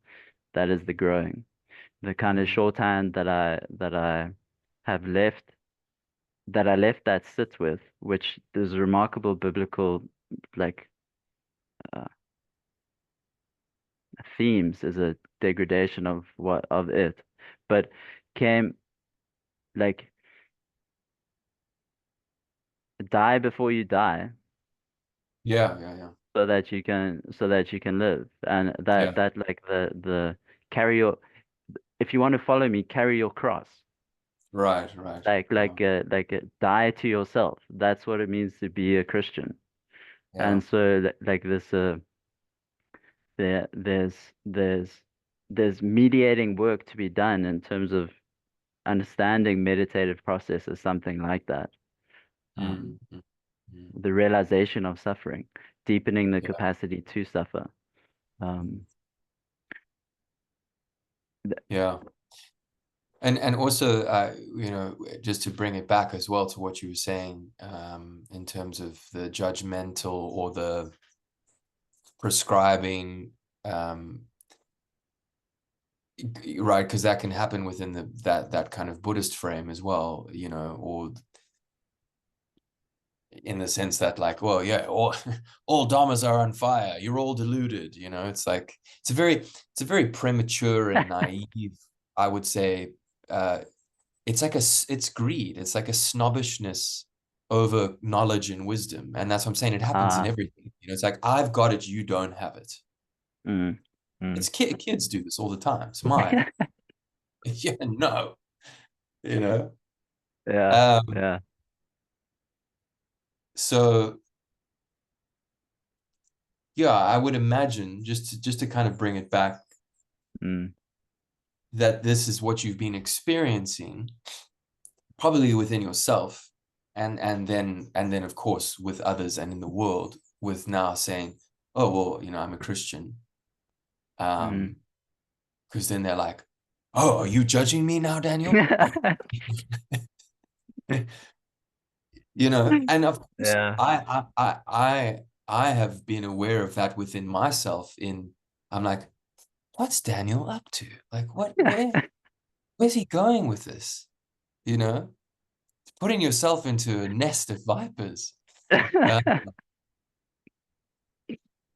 growing. The kind of Mm. shorthand that I have left that sits with, which there's remarkable biblical like uh, themes, is a degradation of what of it, but came like die before you die Yeah, yeah, yeah, so that you can live, and yeah. that like the carry your, if you want to follow me, carry your cross, Right, right. Yeah, die to yourself. That's what it means to be a Christian. yeah. And so like this there there's mediating work to be done in terms of understanding meditative process as something like that. Mm, um, mm, mm. the realization of suffering, deepening the Yeah, capacity to suffer. Um, th- yeah. And also, just to bring it back as well to what you were saying, in terms of the judgmental or the prescribing, um, right? Because that can happen within that kind of Buddhist frame as well, or in the sense that, like, well, yeah, all dharmas are on fire. You're all deluded. It's like it's a very premature and naive, I would say. It's greed. It's like a snobbishness over knowledge and wisdom, and that's what I'm saying. It happens in ah, everything. It's like, I've got it, you don't have it. mm, mm. It's kids do this all the time. It's mine. Yeah, no, you know. Yeah, Um, yeah. so yeah, I would imagine, just to kind of bring it back, Mm, that this is what you've been experiencing, probably within yourself, and then of course with others and in the world, with now saying, oh well, I'm a Christian. mm. Because then they're like, oh, are you judging me now, Daniel? And of course, Yeah. I have been aware of that within myself. I'm like, what's Daniel up to? Like, where's he going with this? You know, putting yourself into a nest of vipers. Uh,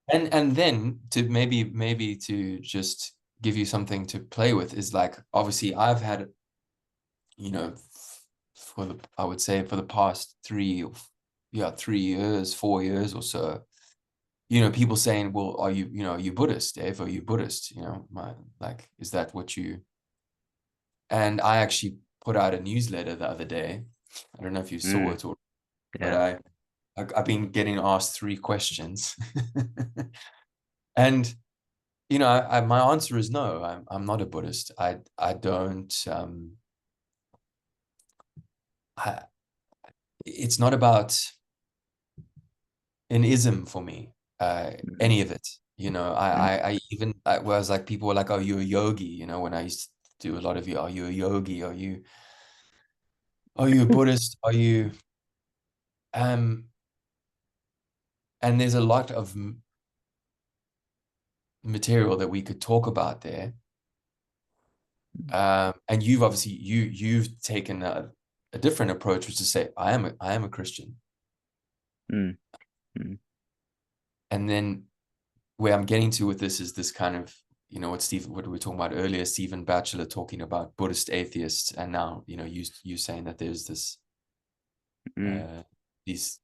and then, to maybe to just give you something to play with, is like, obviously I've had, you know, I would say for the past 3 years, 4 years or so, people saying, well, are you Buddhist, Dave? Are you Buddhist? Like, is that what you? And I actually put out a newsletter the other day. I don't know if you saw Mm, it, but yeah. I've been getting asked 3 questions. And my answer is no. I'm not a Buddhist. I don't. I, it's not about an ism for me. Mm. Any of it. Mm. I even, was like, people were like, "Oh, you're a yogi." When I used to do a lot of you, are you a yogi? Are you a Buddhist? Are you? Um, and there's a lot of material that we could talk about there. And you've obviously you've taken a different approach was to say, I am a Christian. Mm. Mm. And then where I'm getting to with this is this kind of, what we were talking about earlier, Stephen Batchelor talking about Buddhist atheists, and now, you saying that there's this Mm. these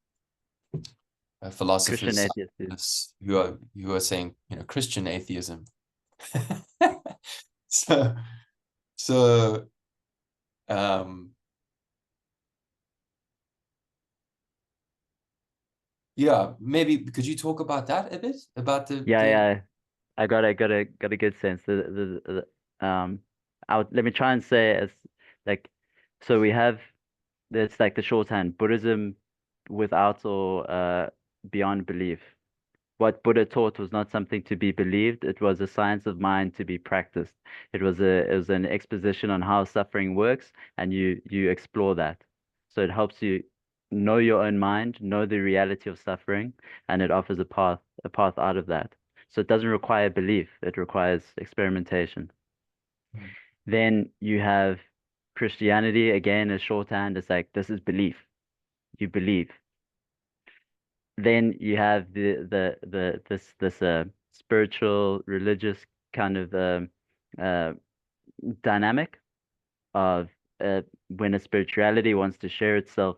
Christian philosophers, atheists. scientists who are saying, Christian atheism. so so um yeah, maybe could you talk about that a bit, about Yeah, the yeah. I got a good sense. Let me try and say as like, so we have, it's like the shorthand Buddhism without or beyond belief. What Buddha taught was not something to be believed. It was a science of mind to be practiced. It was an exposition on how suffering works, and you explore that. So it helps you know your own mind, know the reality of suffering, and it offers a path out of that. So it doesn't require belief, it requires experimentation. Then you have Christianity, again, a shorthand. It's like this is belief. You believe. Then you have this spiritual religious kind of uh, dynamic of when a spirituality wants to share itself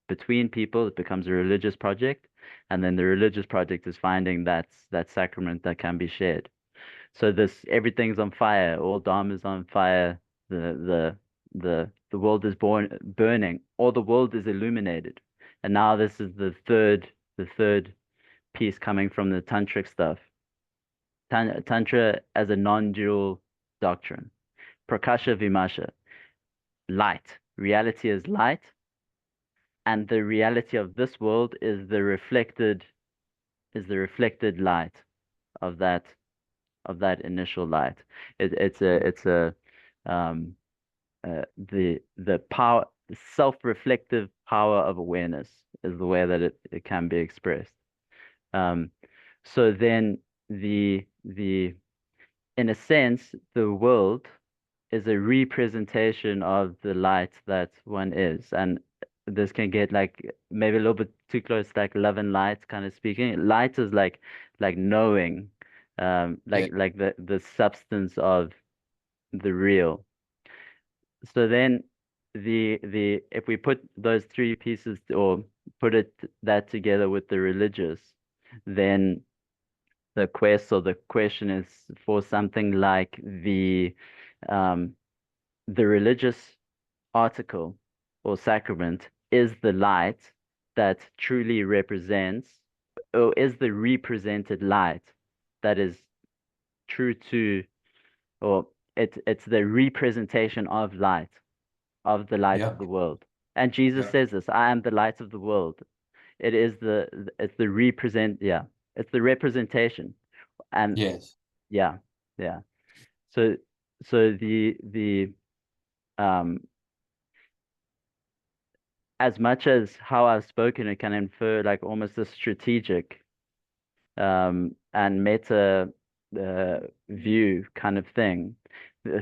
between people, it becomes a religious project, and then the religious project is finding that sacrament that can be shared. So this everything's on fire, all dharma's on fire, the world is burning, all the world is illuminated. And now this is the third piece coming from the tantric stuff. Tantra as a non-dual doctrine. Prakasha Vimasha, light. Reality is light, and the reality of this world is the reflected light of that initial light. It's a um the power, self-reflective power of awareness is the way that it can be expressed. Um, so then the in a sense, the world is a representation of the light that one is. And this can get like maybe a little bit too close, like love and light kind of speaking. Light is like knowing, yeah, like the substance of the real. So then the if we put those three pieces or put that together with the religious, then the quest or the question is for something like um, the religious article or sacrament is the light that truly represents, or is the represented light that is true to, or it's the representation of the light yeah, of the world. And Jesus yeah, says this, I am the light of the world. It's the yeah, it's the representation. And yes, yeah, yeah. So so the um as much as how I've spoken, it can infer like almost a strategic and meta uh, view kind of thing.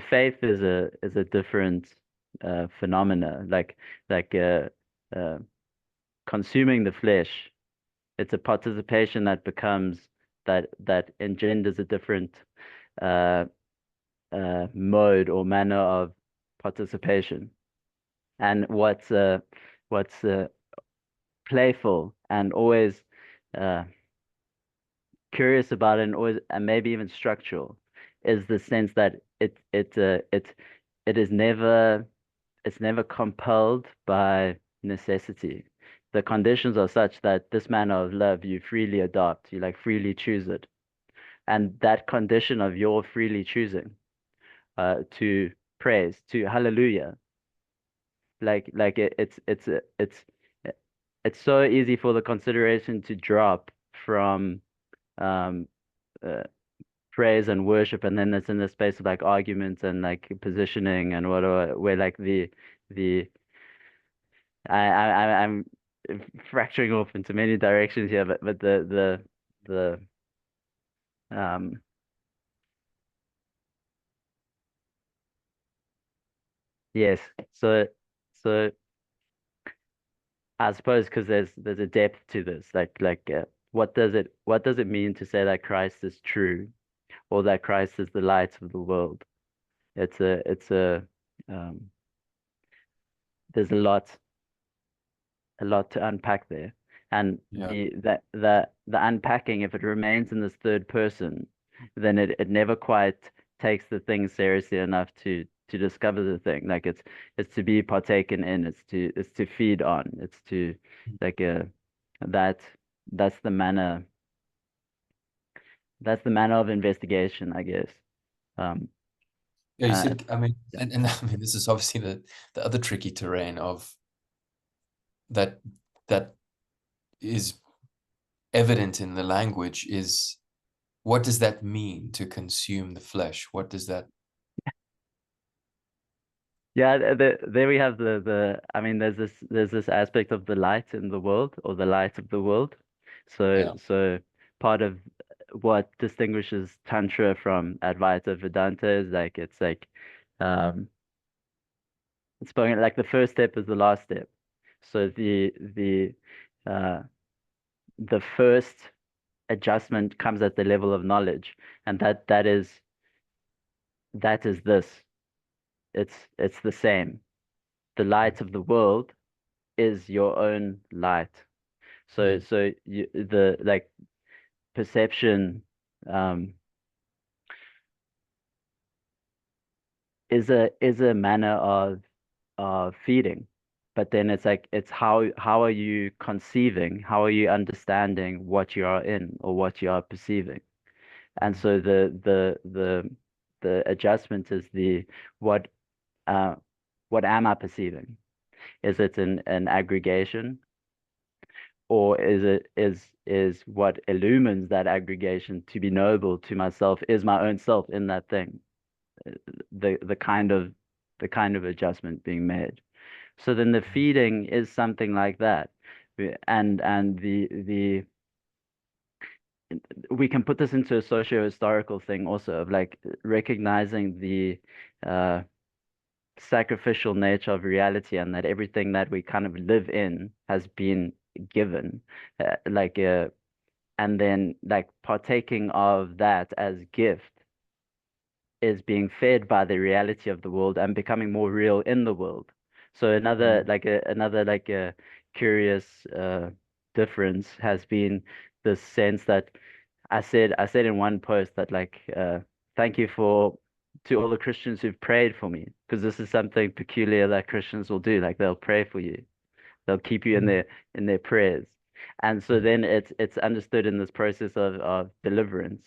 Faith is a different phenomena, like uh, consuming the flesh. It's a participation that becomes that engenders a different uh, mode or manner of participation. And what's playful and always uh, curious about it, and always and maybe even structural, is the sense that it is never it's never compelled by necessity. The conditions are such that this manner of love you freely adopt, you like freely choose it, and that condition of your freely choosing to praise, to hallelujah, it's so easy for the consideration to drop from um uh, praise and worship, and then it's in the space of like arguments and like positioning and whatever, where like the I'm fracturing off into many directions here, but um yes, so so. I suppose because there's a depth to this. What does it mean to say that Christ is true or that Christ is the light of the world? It's a um, there's a lot to unpack there. And Yeah. the unpacking, if it remains in this third person, then it never quite takes the thing seriously enough to discover the thing. Like it's to be partaken in, it's to feed on, it's to like that that's the manner that's the manner of investigation, I guess. Um Yeah, you uh, said, I mean, yeah. and I mean, this is obviously the other tricky terrain of that that is evident in the language is what does that mean to consume the flesh? What does that? Yeah, there we have I mean there's this aspect of the light in the world or the light of the world. Yeah. So part of what distinguishes Tantra from Advaita Vedanta is like um it's spoken like the first step is the last step. So uh the first adjustment comes at the level of knowledge, and that is this. It's the same. The light of the world is your own light. Mm. So the like perception um is a manner of feeding. But then it's like it's how are you conceiving, how are you understanding what you are in or what you are perceiving? And so the adjustment is the what uh what am I perceiving? Is it an aggregation? Or is what illumines that aggregation to be noble to myself is my own self in that thing, the the kind of adjustment being made. So then the feeding is something like that. And the we can put this into a socio-historical thing also of like recognizing the uh sacrificial nature of reality, and that everything that we kind of live in has been given. Like and then like partaking of that as gift is being fed by the reality of the world and becoming more real in the world. So Mm. another like a curious difference has been the sense that I said in one post that like thank you for to all the Christians who've prayed for me, because this is something peculiar that Christians will do. Like they'll pray for you. They'll keep you Mm. in their prayers. And so Mm. then it's understood in this process of deliverance.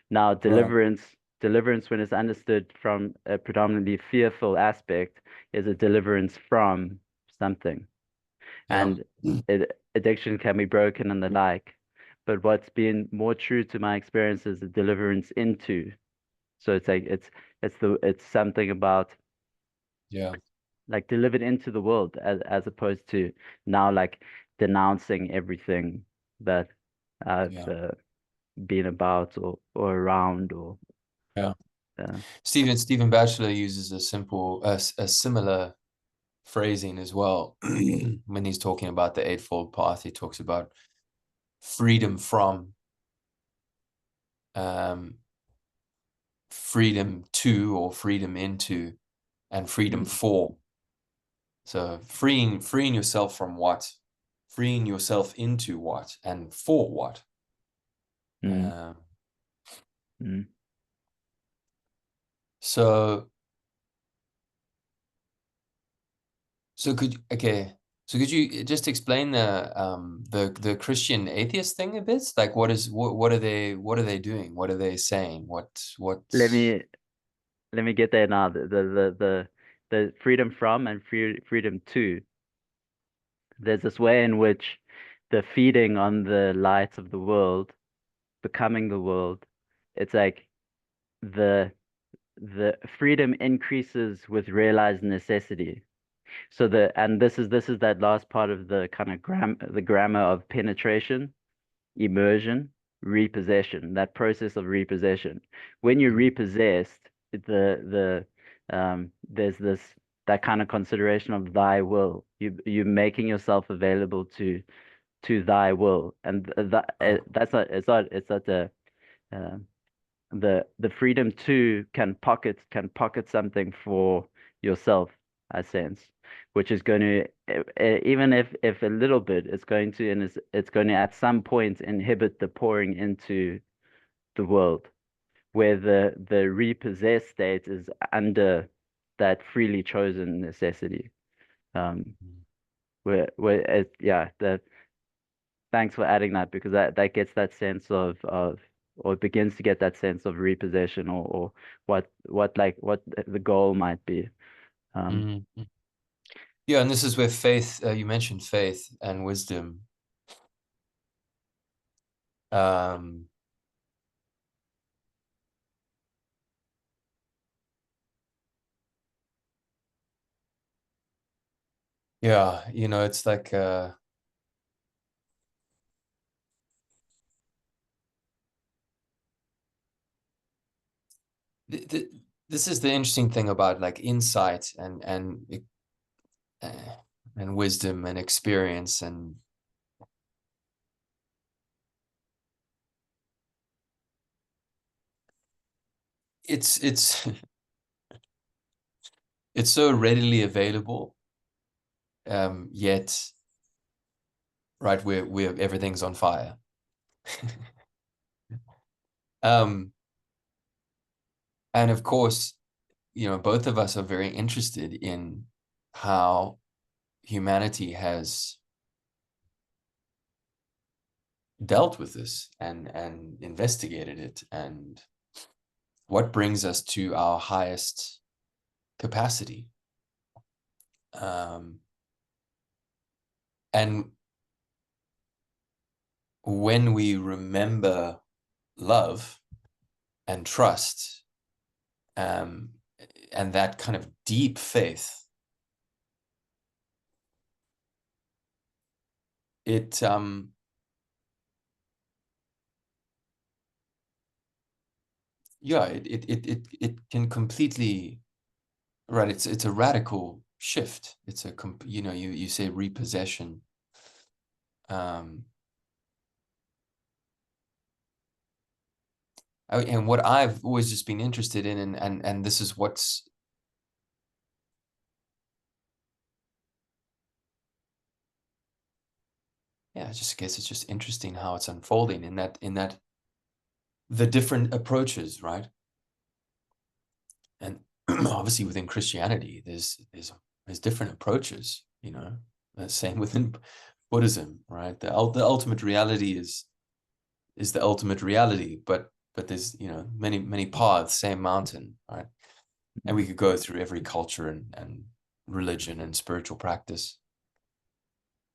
Now, Right. deliverance, when it's understood from a predominantly fearful aspect, is a deliverance from something. Yeah. And addiction can be broken and the like. But what's been more true to my experience is the deliverance into. So it's like it's something about Yeah. like delivered into the world as opposed to now like denouncing everything that I've Yeah. been about or around or Yeah. uh, Stephen Batchelor uses a a similar phrasing as well when he's talking about the Eightfold Path. He talks about freedom from, um, freedom to, or freedom into, and freedom mm, for. So freeing yourself from what, freeing yourself into what, and for what. mm, Um, mm. so So could you just explain the Christian atheist thing a bit? Like what are they doing? What are they saying? Let What's me let me get there now. The freedom from and freedom to. There's this way in which the feeding on the light of the world, becoming the world, it's like the the freedom increases with realized necessity. So and this is that last part of the kind of the grammar of penetration, immersion, repossession, that process of repossession. When you're repossessed, there's this that kind of consideration of thy will. You making yourself available to thy will, and that's not it's not uh, the freedom to can pocket something for yourself, I sense, which is going to even if a little bit, it's going to and it's going to at some point inhibit the pouring into the world, where the repossessed state is under that freely chosen necessity. Where it, yeah, that thanks for adding that, because that gets that sense of or it begins to get that sense of repossession, or what like what the goal might be. Mm-hmm. Yeah, and this is where faith, you mentioned faith and wisdom. Yeah, it's like this is the interesting thing about like insight and wisdom and experience, and it's it's so readily available, yet right, we're everything's on fire. And of course, both of us are very interested in how humanity has dealt with this and investigated it, and what brings us to our highest capacity. And when we remember love and trust, and that kind of deep faith, it yeah, it can completely, right, it's a radical shift. It's a you say repossession. And what I've always just been interested in, and this is what's I just guess it's just interesting how it's unfolding in that the different approaches, right? And obviously within Christianity, there's different approaches, the same within Buddhism, right? The ultimate reality is the ultimate reality, but there's many paths, same mountain, right? And we could go through every culture and religion and spiritual practice.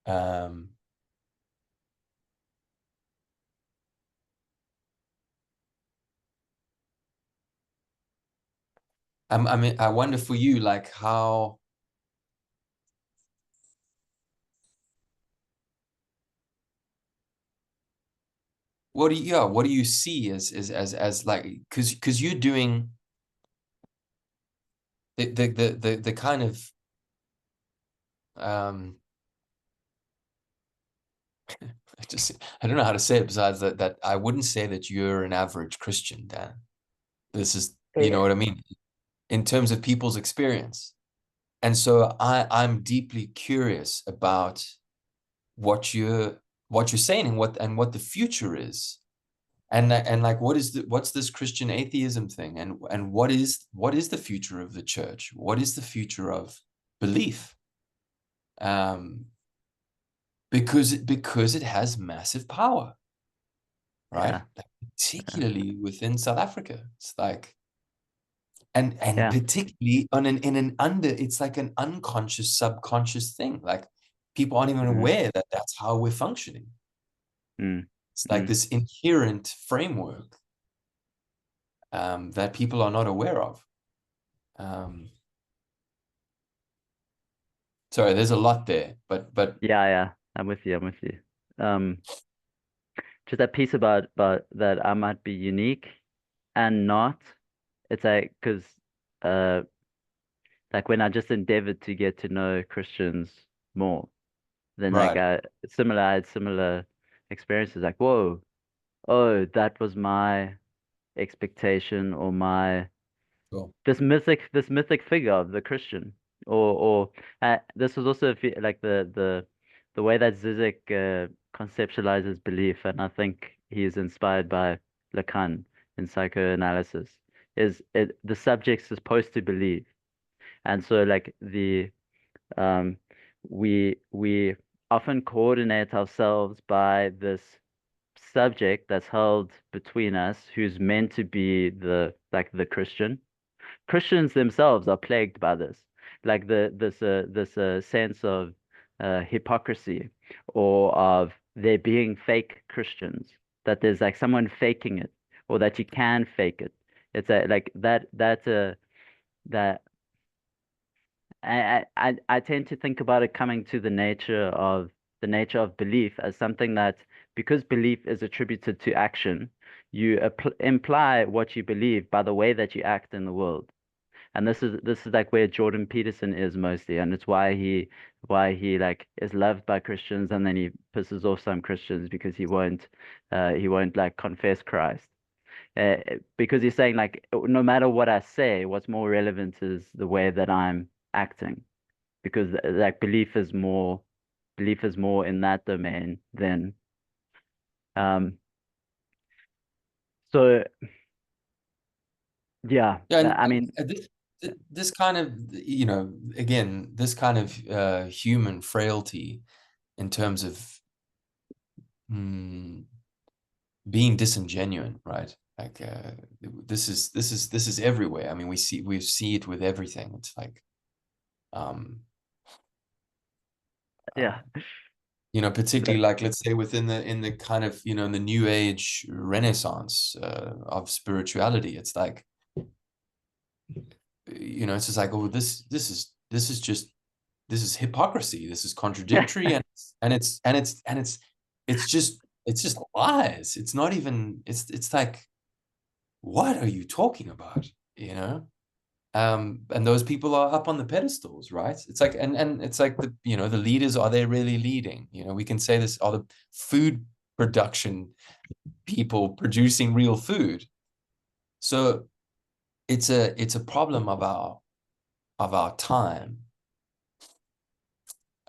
I mean, I wonder for you, like how what do you see as like, because you're doing the kind of I don't know how to say it besides that I wouldn't say that you're an average Christian, Dan. This is, you know Yeah. what I mean, in terms of people's experience. And so I'm deeply curious about what you're saying, and what the future is. And like, what's this Christian atheism thing, and what is the future of the church? What is the future of belief? Because it has massive power, right? Yeah. Particularly within South Africa, it's like, and Yeah. particularly it's like an unconscious, subconscious thing. Like, people aren't even Mm, aware that that's how we're functioning. mm, It's like mm. this inherent framework that people are not aware of. Sorry, there's a lot there, but Yeah. I'm with you. I'm with you. Um, just that piece about that I might be unique and not. It's like because uh like when I just endeavored to get to know Christians more, then like Right. I had similar experiences. Like, whoa, oh, that was my expectation or my Cool. this mythic figure of the Christian, or this was also like the way that Zizek conceptualizes belief, and I think he's inspired by Lacan in psychoanalysis. Is it the subject's supposed to believe, and so like the um we often coordinate ourselves by this subject that's held between us, who's meant to be the Christian. Christians themselves are plagued by this, like this sense of hypocrisy or of there being fake Christians, that there's like someone faking it, or that you can fake it. It's a like that I tend to think about it coming to the nature of belief as something that, because belief is attributed to action, you imply what you believe by the way that you act in the world. And this is like where Jordan Peterson is mostly, and it's why he like is loved by Christians, and then he pisses off some Christians because he won't like confess Christ. Because he's saying like no matter what I say, what's more relevant is the way that I'm acting, because like belief is more in that domain than um so yeah, Yeah, I mean and this kind of, again, this kind of human frailty in terms of mm, being disingenuine, right? Like this is everywhere. I mean, we see it with everything. It's like um yeah, uh, particularly like, let's say, within the in the kind of, in the new age renaissance of spirituality, it's like, it's just like, oh, this is hypocrisy, this is contradictory, and it's just lies. It's not even, it's like, what are you talking about, and those people are up on the pedestals, right? It's like, and it's like, the leaders, are they really leading? We can say this, are the food production people producing real food? So it's a problem of our time.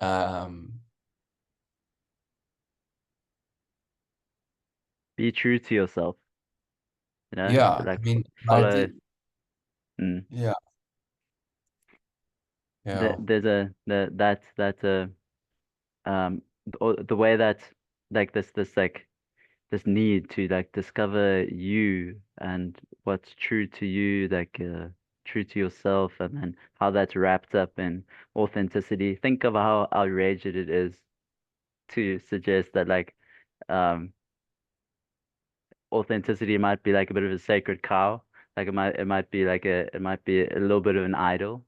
um be true to yourself, yeah, like I mean, right, follow. Mm. yeah, yeah. There's that's the way that like this like this need to like discover you and what's true to you, like true to yourself, and then how that's wrapped up in authenticity. Think of how outrageous it is to suggest that like um authenticity might be like a bit of a sacred cow, like it might be like it might be a little bit of an idol.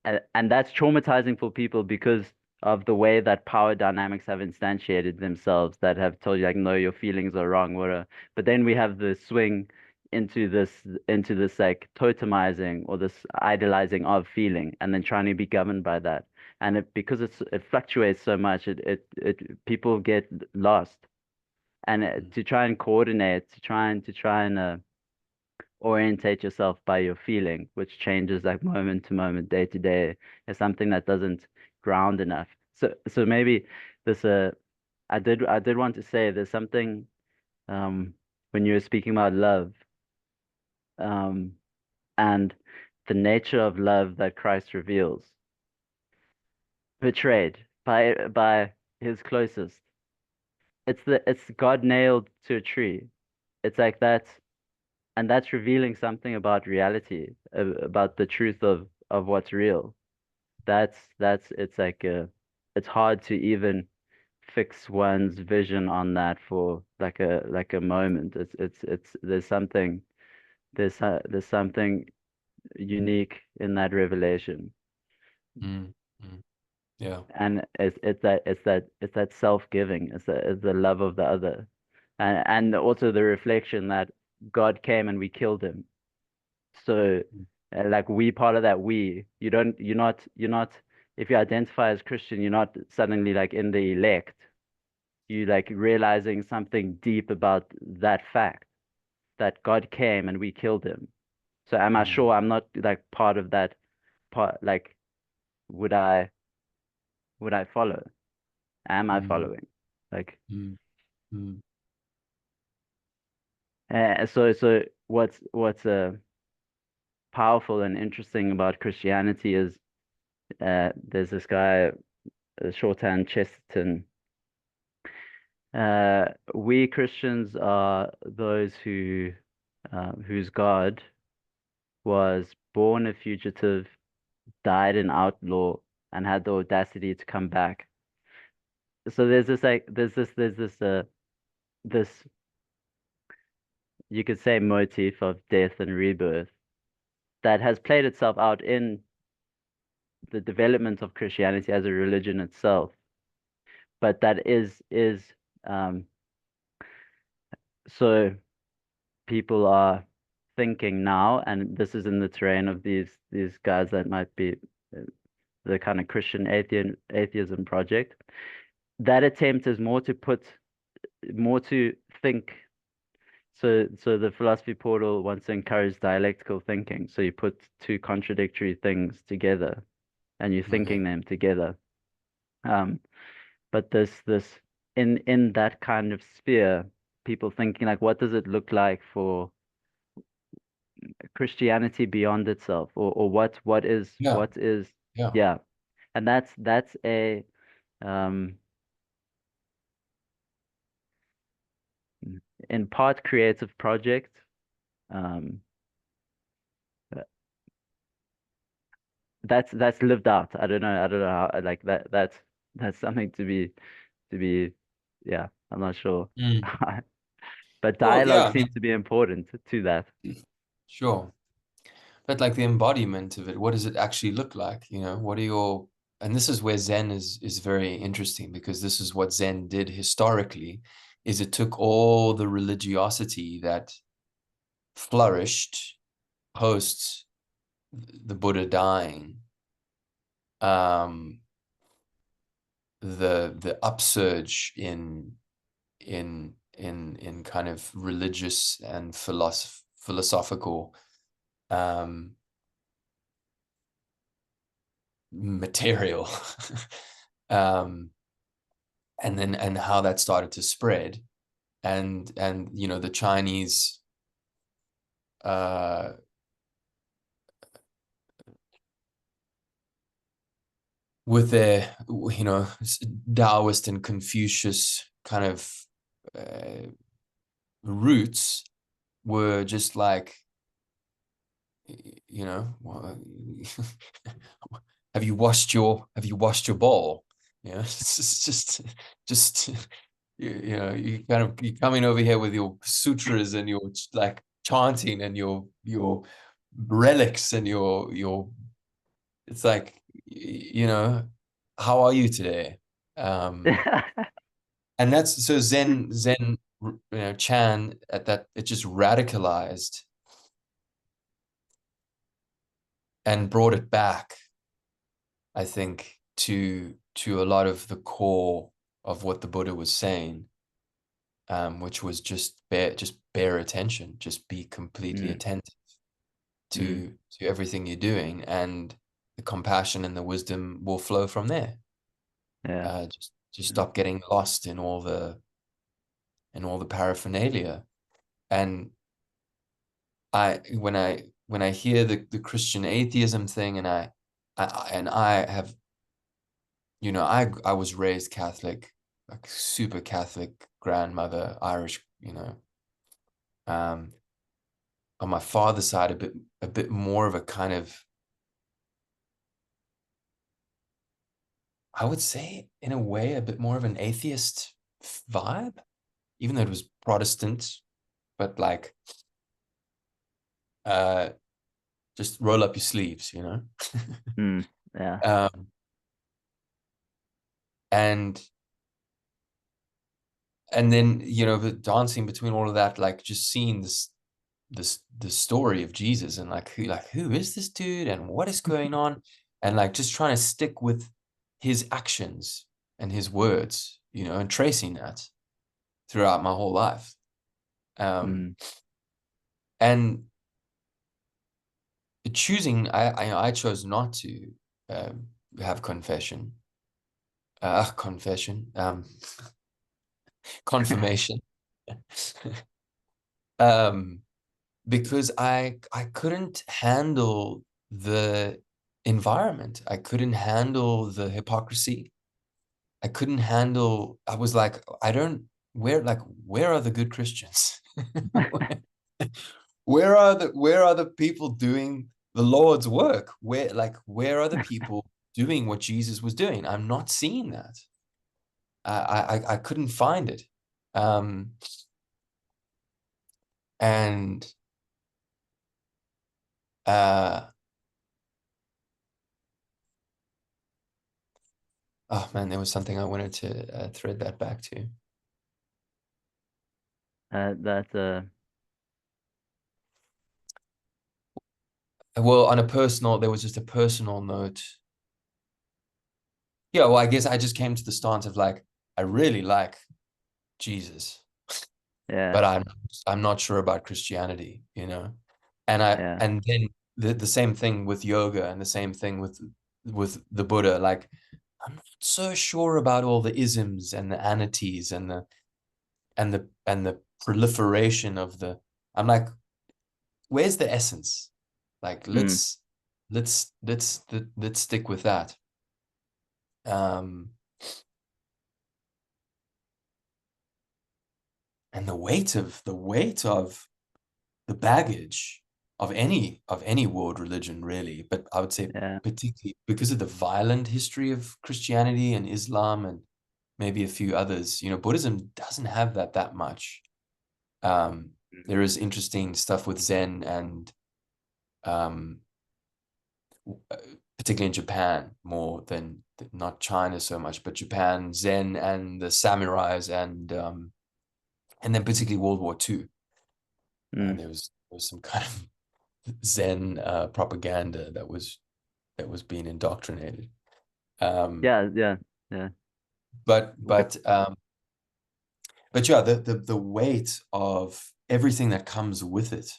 And that's traumatizing for people because of the way that power dynamics have instantiated themselves, that have told you like, no, your feelings are wrong, whatever. But then we have the swing into this like totemizing or this idolizing of feeling, and then trying to be governed by that. And because it fluctuates so much, it people get lost. And to try and coordinate, to try and orientate yourself by your feeling, which changes like moment to moment, day to day, is something that doesn't ground enough. So maybe this I did want to say there's something um when you were speaking about love um and the nature of love that Christ reveals, betrayed by his closest. It's God nailed to a tree. It's like that, and that's revealing something about reality, about the truth of what's real. That's it's like it's hard to even fix one's vision on that for like a moment. It's there's something unique in that revelation, Mm, mm, yeah. and it's that self-giving. It's the love of the other, and also the reflection that God came and we killed him. So Like we part of that we. You're not if you identify as Christian, you're not suddenly like in the elect. You like realizing something deep about that fact that God came and we killed him. So am I Mm, sure I'm not like part of that part? Like, would I follow? Am I mm, following? Like, mm, mm. so what's powerful and interesting about Christianity is there's this guy, Shorthand Chesterton. We Christians are those whose God was born a fugitive, died an outlaw, and had the audacity to come back. So there's this you could say motif of death and rebirth that has played itself out in the development of Christianity as a religion itself, but that is um, so people are thinking now, and this is in the terrain of these guys that might be uh, the kind of Christian atheism project. That attempt is more to think. So the philosophy portal wants to encourage dialectical thinking. So you put two contradictory things together and you're Okay. thinking them together. Um, but this in that kind of sphere, people thinking like, what does it look like for Christianity beyond itself, or Yeah. what is Yeah. yeah, and that's a um in part creative project. Um, that's lived out. I don't know how like that's something to be yeah, I'm not sure. Mm. But Well, yeah, dialogue I mean, seems to be important to that. sure. But like the embodiment of it, what does it actually look like? You know, what are your, and this is where Zen is very interesting, because this is what Zen did historically, is it took all the religiosity that flourished post the Buddha dying, um, the upsurge in kind of religious and philosophical um, material, um, and how that started to spread, and you know, the Chinese uh, with their, you know, Taoist and Confucius kind of uh, roots, were just like, you know, have you washed your bowl? You know, it's just you know, you coming over here with your sutras and your like chanting and your relics and your it's like, you know, how are you today? And that's so Zen, you know, Chan, at that, it just radicalized and brought it back, I think, to a lot of the core of what the Buddha was saying, which was just bear attention, just be completely Mm, attentive mm, to everything you're doing, and the compassion and the wisdom will flow from there. yeah. Just stop getting lost in all the paraphernalia. And when I hear the Christian atheism thing, and I have, you know, I was raised Catholic, like super Catholic grandmother, Irish, you know. Um, on my father's side, a bit more of a kind of, I would say, in a way, a bit more of an atheist vibe, even though it was Protestant, but like, uh, just roll up your sleeves, you know. Mm, yeah. um, and and then, you know, the dancing between all of that, like just seeing the story of Jesus, and like who is this dude and what is going on, and like just trying to stick with his actions and his words, you know, and tracing that throughout my whole life. Mm. And choosing, I chose not to have confession, confirmation, because I couldn't handle the environment. I couldn't handle the hypocrisy. I couldn't handle. I was like, I don't. Where are the good Christians? Where are the people doing the Lord's work? Where are the people doing what Jesus was doing? I'm not seeing that. I couldn't find it. And oh man, there was something I wanted to thread that back to. That Well, on a personal, there was just a personal note. Yeah, well, I guess I just came to the stance of like, I really like Jesus, yeah, but I'm not sure about Christianity, you know. yeah, And then the same thing with yoga, and the same thing with the Buddha. Like, I'm not so sure about all the isms and the anities and the proliferation of the. I'm like, where's the essence? Like, mm, let's stick with that. Um, and the weight of the baggage of any world religion, really, but I would say yeah, particularly because of the violent history of Christianity and Islam and maybe a few others. You know, Buddhism doesn't have that much. There is interesting stuff with Zen and um, particularly in Japan more than not China so much, but Japan, Zen, and the samurais, and then particularly World War II. mm, There was some kind of Zen propaganda that was being indoctrinated. Um, yeah, yeah, yeah. but Okay. but um, but yeah, the weight of everything that comes with it,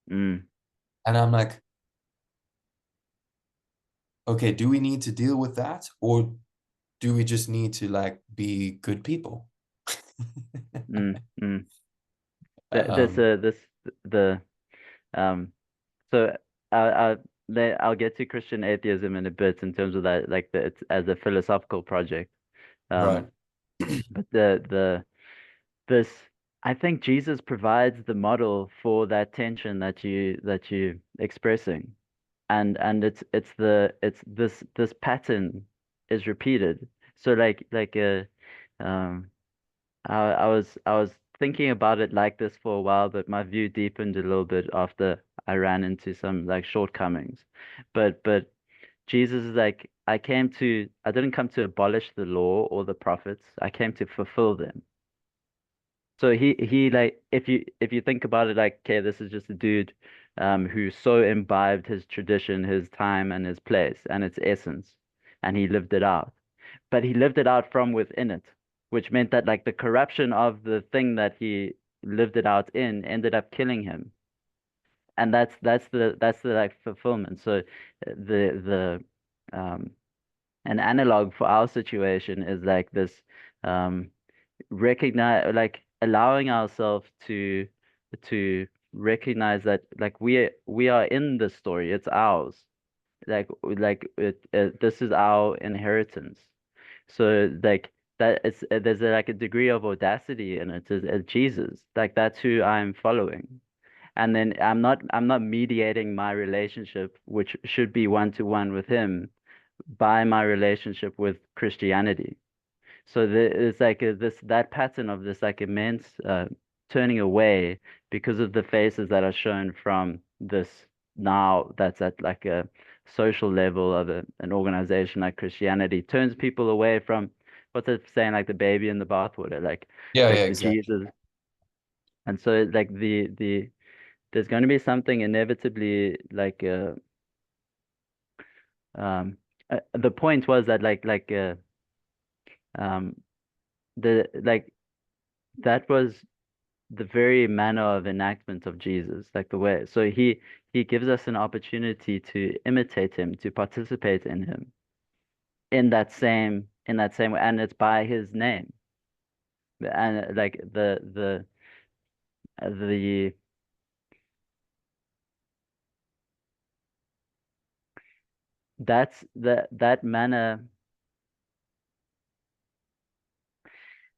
Mm, and I'm like, okay, do we need to deal with that, or do we just need to like be good people? mm, mm. This um, the um. So I'll get to Christian atheism in a bit in terms of that, like it's as a philosophical project. right. Um, but this I think Jesus provides the model for that tension that you expressing, and it's this pattern is repeated. So um I was thinking about it like this for a while, but my view deepened a little bit after I ran into some like shortcomings. But Jesus is like, I didn't come to abolish the law or the prophets. I came to fulfill them. So he like if you think about it like, okay, this is just a dude who so imbibed his tradition, his time and his place and its essence, and he lived it out. But he lived it out from within it, which meant that like the corruption of the thing that he lived it out in ended up killing him. And that's the like fulfillment. So the an analog for our situation is like this um recognize like allowing ourselves to recognize that like we are in the story, it's ours, this is our inheritance. So like that it's there's like a degree of audacity in it as Jesus, like that's who I'm following. And then I'm not mediating my relationship, which should be one to one with him, by my relationship with Christianity. So it's like this that pattern of this like immense turning away because of the faces that are shown from this now that's at like a social level of an organization like Christianity turns people away from what's it saying, like the baby in the bathwater, Yeah, yeah, like exactly. Jesus. And so like there's going to be something inevitably like um the point was that um the like that was the very manner of enactment of Jesus, like the way. So he gives us an opportunity to imitate him, to participate in him in that same way, and it's by his name. And like the that manner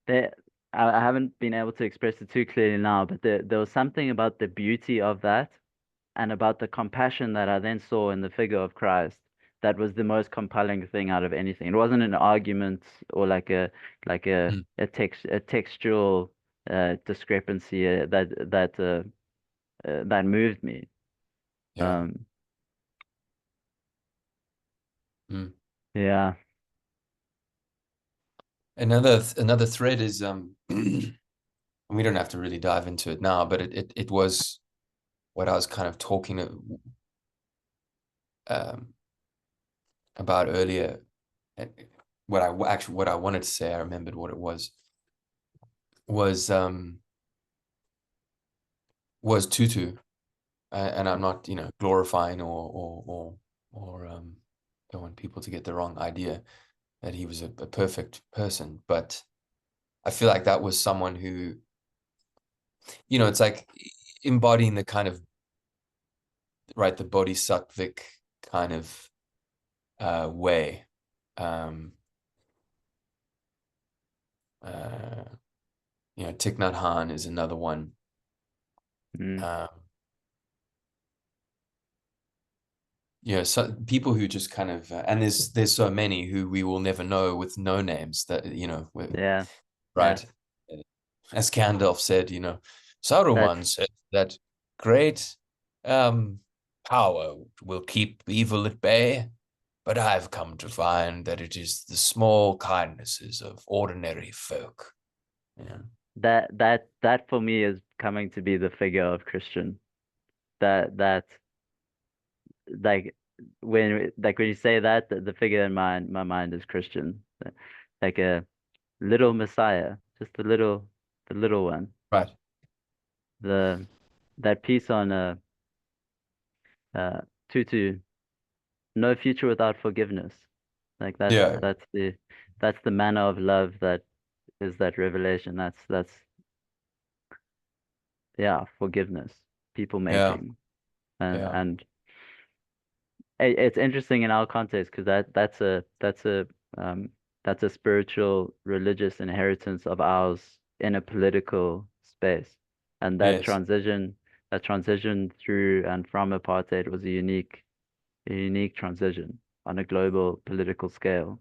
that I haven't been able to express it too clearly now, but there was something about the beauty of that and about the compassion that I then saw in the figure of Christ that was the most compelling thing out of anything. It wasn't an argument or Mm. a textual discrepancy that moved me. Yeah. Um, Mm. yeah. Another thread is we don't have to really dive into it now, but it was what I was kind of talking um, about earlier. What I wanted to say, I remembered what it was was Tutu, and I'm not glorifying or don't want people to get the wrong idea that he was a perfect person, but I feel like that was someone who it's like embodying the kind of the bodhisattvic kind of way. Um, uh, Thich Nhat Hanh is another one. Mm, Um, so people who just kind of and there's so many who we will never know with no names that yeah. Yeah. right. As Gandalf said, Saruman That's said that great um, power will keep evil at bay, but I've come to find that it is the small kindnesses of ordinary folk. Yeah. that for me is coming to be the figure of Christian. That like when you say that, the figure in my mind is Christian, like a little Messiah, just the little one. Right. The that piece on uh Tutu, no future without forgiveness. Like Yeah. that's the manner of love that is that revelation. That's yeah, forgiveness, people Yeah. making, and Yeah. it's interesting in our context because um that's a spiritual religious inheritance of ours in a political space, and Yes. that transition through and from apartheid was a unique transition on a global political scale.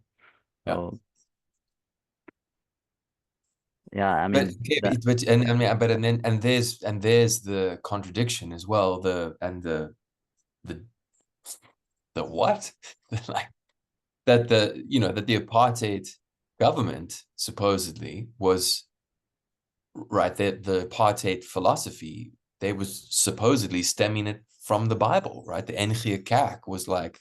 Yeah. Oh yeah, I But mean okay, that and I mean, but and there's the contradiction as well. The the what? Like that the apartheid government supposedly was right. The apartheid philosophy, they was supposedly stemming it from the Bible, right? The Engia Kak was like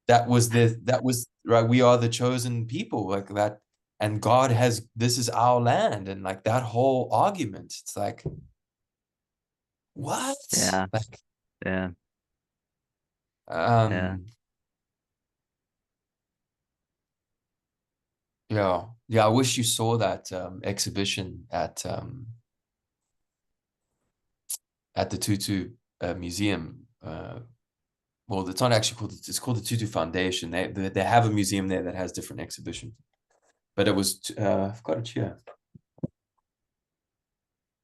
that was right. We are the chosen people, like that, and God has this is our land, and like that whole argument. It's like what? yeah, Like yeah, yeah. um yeah, yeah. I wish you saw that exhibition at the Tutu Museum. Well, it's not actually called. It's called the Tutu Foundation. They have a museum there that has different exhibitions. But it was I've got it here.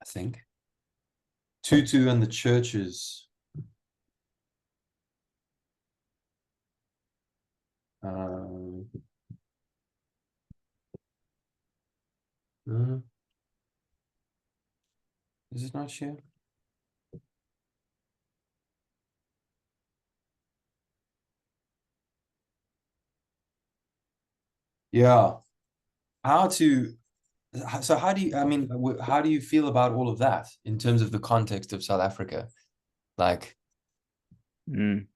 I think Tutu and the churches. Uh, is it not here? Yeah. How to So how do you, I mean, how do you feel about all of that in terms of the context of South Africa? Like Mm.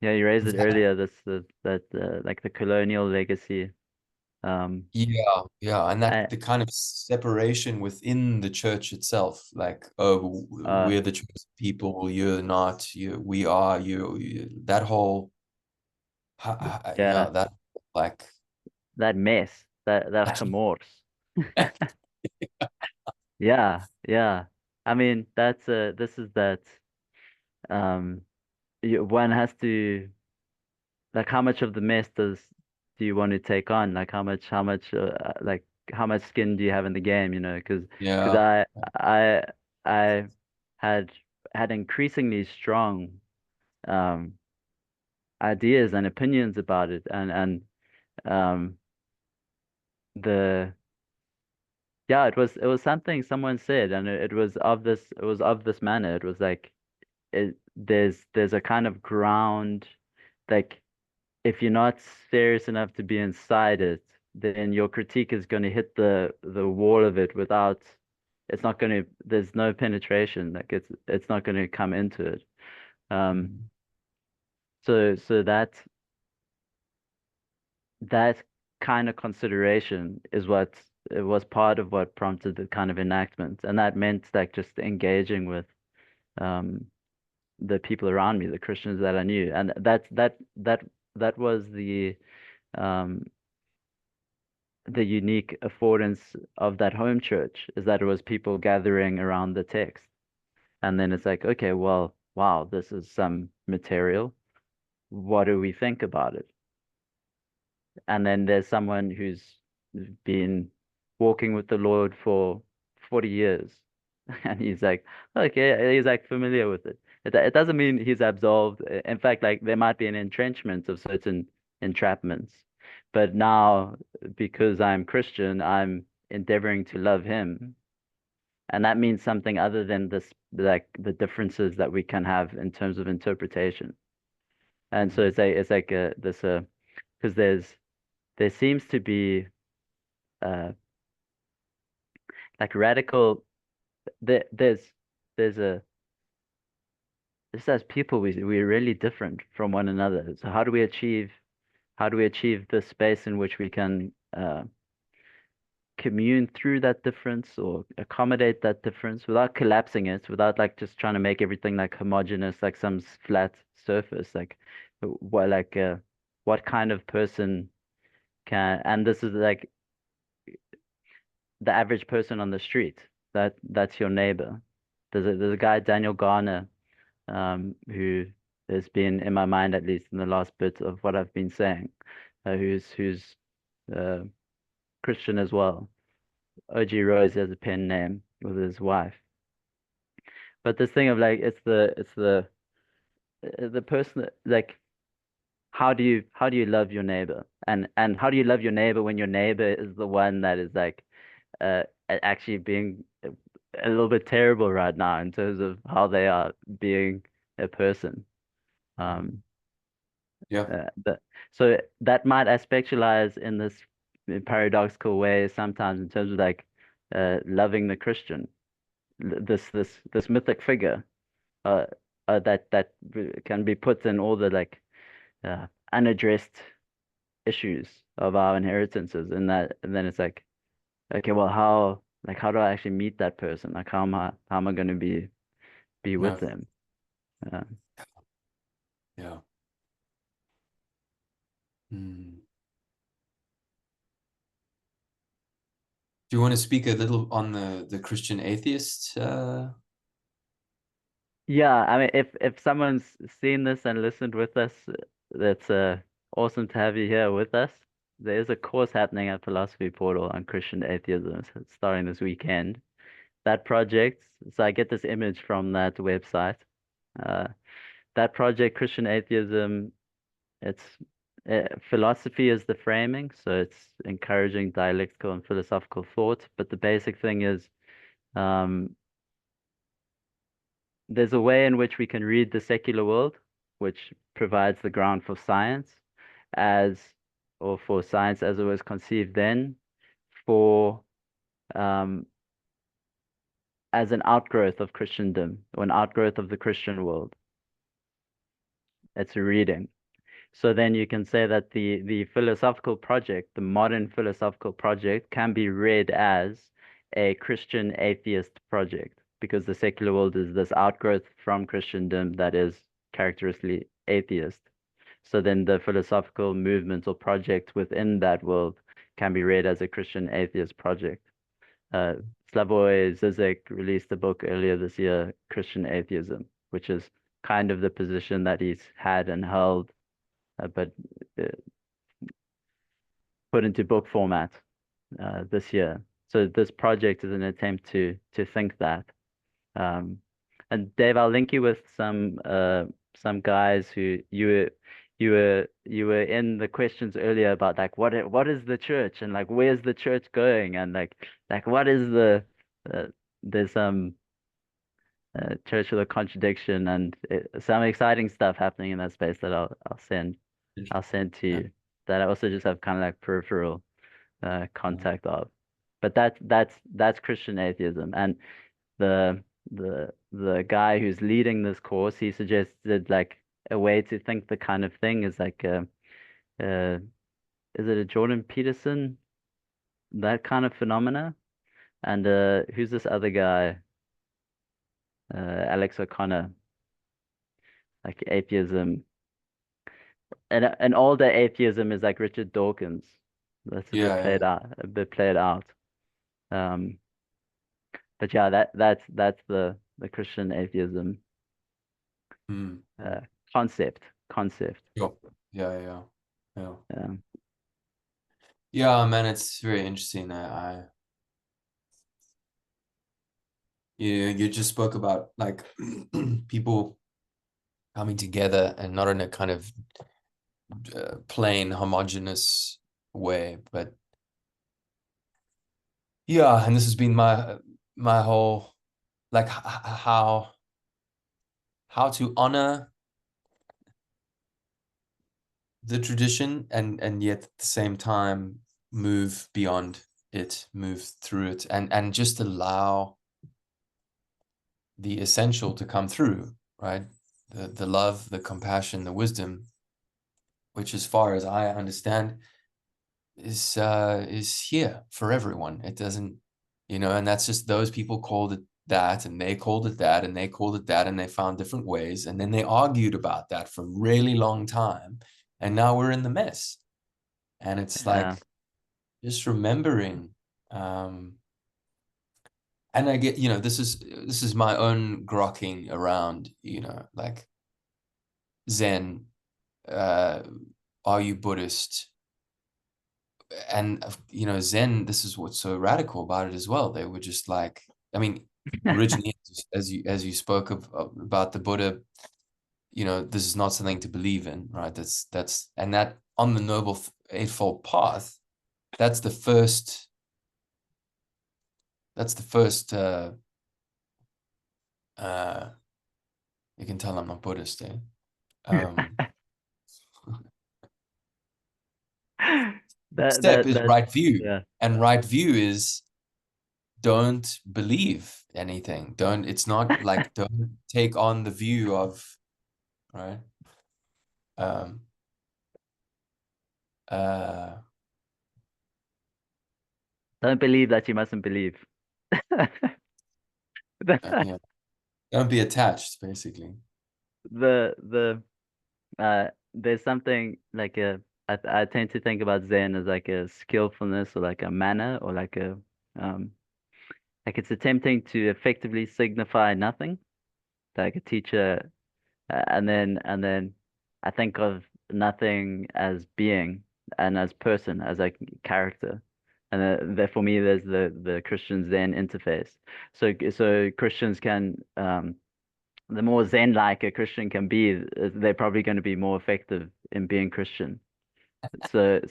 Yeah, you raised it that, earlier, that like the colonial legacy. yeah, yeah, and that I the kind of separation within the church itself, like, oh, uh we're the chosen people, you're not, we are, that whole, yeah, yeah, that like, that mess, that gemors. Yeah, yeah. I mean, that's this is that um one has to, like, how much of the mess do you want to take on? Like like how much skin do you have in the game, you know? Because yeah, I I had increasingly strong um ideas and opinions about it, and um the yeah, it was something someone said, and it was of this manner. It was like there's a kind of ground, like, if you're not serious enough to be inside it, then your critique is going to hit the wall of it without, it's not going to, there's no penetration, like it's not going to come into it. Um, mhm, so that kind of consideration is what, it was part of what prompted the kind of enactment, and that meant like just engaging with um the people around me, the Christians that I knew, and that was um the unique affordance of that home church, is that it was people gathering around the text. And then it's like, okay, well, wow, this is some material. What do we think about it? And then there's someone who's been walking with the Lord for 40 years. And he's like, okay, he's like familiar with it. It doesn't mean he's absolved. In fact, like there might be an entrenchment of certain entrapments. But now, because I'm Christian, I'm endeavoring to love him. And that means something other than this, like the differences that we can have in terms of interpretation. And so it's like because there seems to be uh like radical, there there's a just as people, we're really different from one another. So how do we achieve this space in which we can commune through that difference or accommodate that difference without collapsing it, without like just trying to make everything like homogeneous, like some flat surface, like what like what kind of person can, and this is like the average person on the street, that's your neighbor. There's a guy, Daniel Garner, who has been in my mind, at least in the last bit of what I've been saying, who's uh, Christian as well. OG Rose has a pen name with his wife. But this thing of like, it's the person that, like, how do you love your neighbor, and how do you love your neighbor when your neighbor is the one that is like actually being a little bit terrible right now in terms of how they are being a person. Um, yeah, that so that might aspectualize in this paradoxical way sometimes in terms of like loving the Christian, this mythic figure uh, that can be put in all the like unaddressed issues of our inheritances, and that, and then it's like, okay, well, how do I actually meet that person? Like how am I going to be with no, them? Uh, yeah. Mm. Do you want to speak a little on the Christian atheist? yeah, I mean, if someone's seen this and listened with us, that's awesome to have you here with us. There is a course happening at Philosophy Portal on Christian atheism, so it's starting this weekend. That project, so I get this image from that website. Uh, that project, Christian atheism, it's philosophy is the framing, so it's encouraging dialectical and philosophical thought. But the basic thing is, um, there's a way in which we can read the secular world, which provides the ground for science as, or for science as it was conceived then, for as an outgrowth of Christendom or an outgrowth of the Christian world. It's a reading. So then you can say that the philosophical project, the modern philosophical project, can be read as a Christian atheist project because the secular world is this outgrowth from Christendom that is characteristically atheist. So then the philosophical movement or project within that world can be read as a Christian atheist project. Uh, Slavoj Žižek released a book earlier this year, Christian Atheism, which is kind of the position that he's had and held, but uh, put into book format this year. So this project is an attempt to think that. And Dave, I'll link you with some guys who you were in the questions earlier about like what is the church and like where's the church going and like what is uh, there's some church with a contradiction and some exciting stuff happening in that space that I'll send to Yeah. you that I also just have kind of like peripheral Yeah. contact of. But that's Christian atheism. And the guy who's leading this course, he suggested like a way to think the kind of thing is like uh is it a Jordan Peterson, that kind of phenomena? And who's this other guy? Alex O'Connor, like atheism. And older atheism is like Richard Dawkins. That's a bit Yeah. played Yeah. out, a bit played out. Um, but yeah, that's the Christian atheism Mm. uh, concept. Sure. Yeah. Yeah. Yeah. Um, Yeah, man, it's very interesting. You just spoke about like people coming together and not in a kind of plain homogeneous way, but yeah, and this has been my whole like how to honor the tradition and yet at the same time move beyond it, move through it, and just allow the essential to come through, right? The love, the compassion, the wisdom, which as far as I understand is here for everyone. It doesn't, and that's just those people called it that and they called it that and they called it that and they found different ways and then they argued about that for a really long time and now we're in the mess. And it's yeah. like just remembering, and I get, this is my own grokking around, like Zen, are you Buddhist? And Zen, this is what's so radical about it as well. They were just like, I mean, originally, as you spoke about the Buddha, this is not something to believe in, right? And that on the Noble Eightfold Path, that's the first. That's the first. You can tell I'm not Buddhist, eh? That Step that is that right view, yeah. and right view is don't believe anything. It's not like don't take on the view of, right? Um, uh, Don't believe that you mustn't believe. yeah, don't be attached, basically. The there's something like I tend to think about Zen as like a skillfulness or like a manner or like a um like it's attempting to effectively signify nothing, like a teacher, and then I think of nothing as being and as person, as like character. And there for me there's the Christian Zen interface. So Christians can the more Zen-like a Christian can be, they're probably going to be more effective in being Christian. So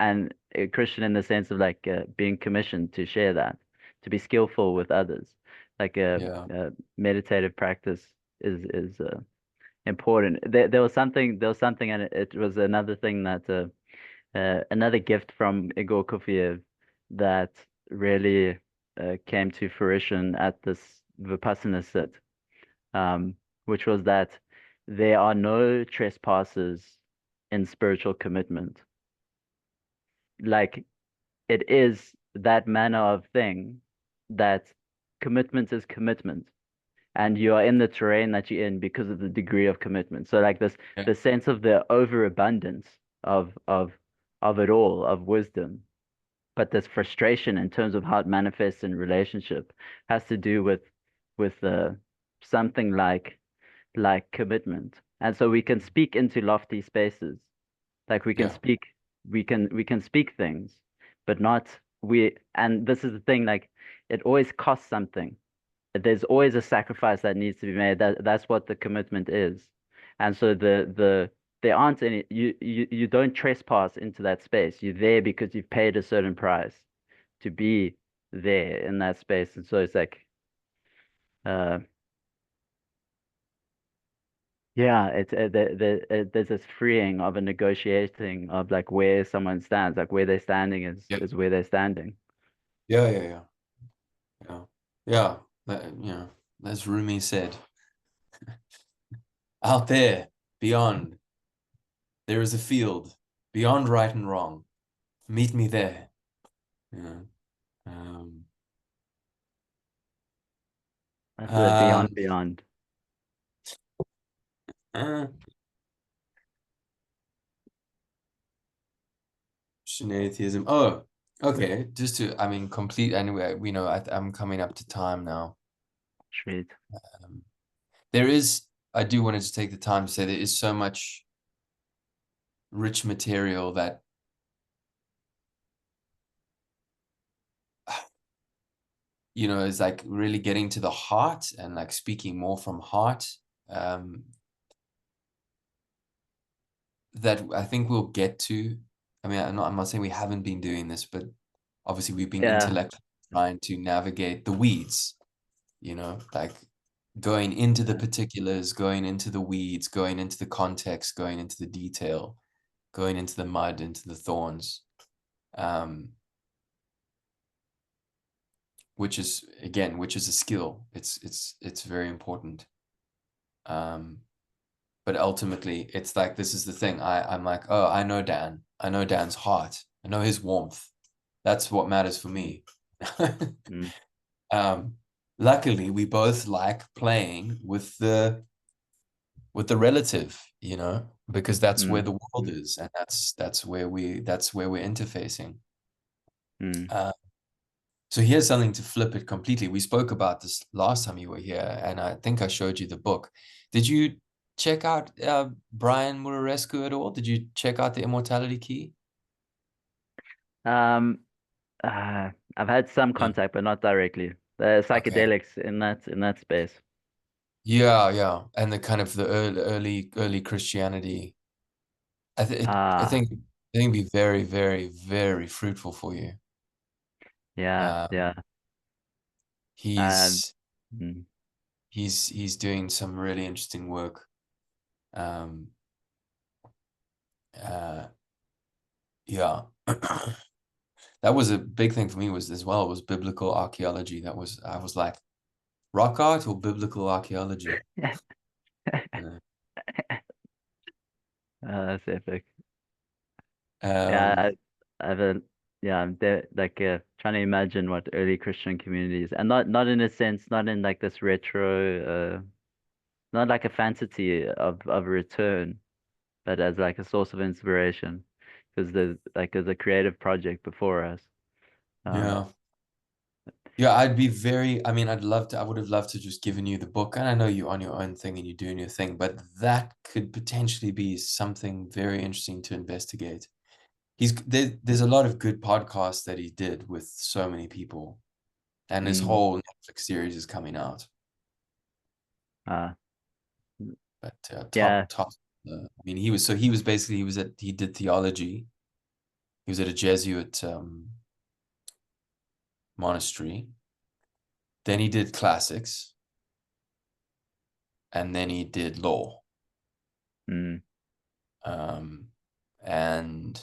and a Christian in the sense of like being commissioned to share that, to be skillful with others. Like Yeah, a meditative practice is important. There was something, and it was another thing that another gift from Igor Kofiev that really came to fruition at this Vipassana sit, um, which was that there are no trespasses in spiritual commitment. Like it is that manner of thing that commitment is commitment, and you are in the terrain that you're in because of the degree of commitment. So like this, Yeah. the sense of the overabundance of it all, of wisdom, but this frustration in terms of how it manifests in relationship has to do with something like commitment. And so we can speak into lofty spaces, like Yeah. we can speak things, but not we. And this is the thing, like it always costs something. There's always a sacrifice that needs to be made. That's what the commitment is. And so there aren't any, you don't trespass into that space. You're there because you've paid a certain price to be there in that space. And so it's like, uh, yeah, there's this freeing of a negotiating of like where someone stands, like where they're standing Yeah. is where they're standing. Yeah. Yeah. Yeah. Yeah. Yeah. As Rumi said, out there, beyond, there is a field beyond right and wrong. Meet me there. Yeah. Um, That's the um, beyond. uh, Shenanitheism. Oh, okay. Just to, I mean, complete anyway. We know I'm coming up to time now. Sweet. Um, there is, I do want to just take the time to say there is so much rich material that is like really getting to the heart and like speaking more from heart. Um, that I think we'll get to. I mean, I'm not saying we haven't been doing this, but obviously we've been Yeah. intellectually trying to navigate the weeds, like going into the Yeah. particulars, going into the weeds, going into the context, going into the detail, going into the mud, into the thorns, um, which is a skill. It's very important. Um, but ultimately, it's like this is the thing. I'm like, oh, I know Dan. I know Dan's heart. I know his warmth. That's what matters for Mm, me. mm, um, luckily, we both like playing with the relative, because that's where mm, the world mm, is, and that's where we're interfacing. mm. Uh, so here's something to flip it completely. We spoke about this last time you were here, and I think I showed you the book. Did you check out Brian Muraresku at all? Did you check out the Immortality Key? Um, I've had some Yeah. contact, but not directly. The Okay. psychedelics in that space. Yeah, yeah, and the kind of the early Christianity. I think I Ah, think I think it'd be very, very, very fruitful for you. yeah, Um, yeah. Um, he's mm, he's doing some really interesting work. Um, uh, yeah, that was a big thing for me was as well was biblical archaeology. I was like rock art or biblical archaeology. Uh, that's epic. Yeah, Um, I've a yeah, I'm there, like trying to imagine what early Christian communities, and not in a sense, not in like this retro, not like a fantasy of a return, but as like a source of inspiration, because there's a creative project before us. Um, yeah. Yeah, I'd be very, I mean, I would have loved to just given you the book. And I know you're on your own thing and you're doing your thing, but that could potentially be something very interesting to investigate. There's a lot of good podcasts that he did with so many people, and his mm, whole Netflix series is coming out. uh, But yeah, top. I mean, he did theology. He was at a Jesuit monastery. Then he did classics, and then he did law. mm, Um, and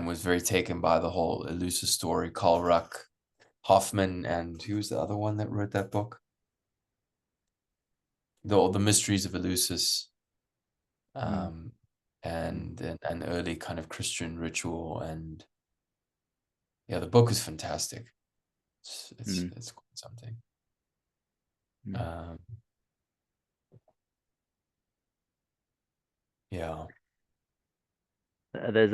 was very taken by the whole elusive story, Carl Ruck. Hoffman, and who was the other one that wrote that book? The Mysteries of Eleusis, Mm. and an early kind of Christian ritual. And yeah, the book is fantastic. Mm. It's quite something. Mm. Um, yeah. There's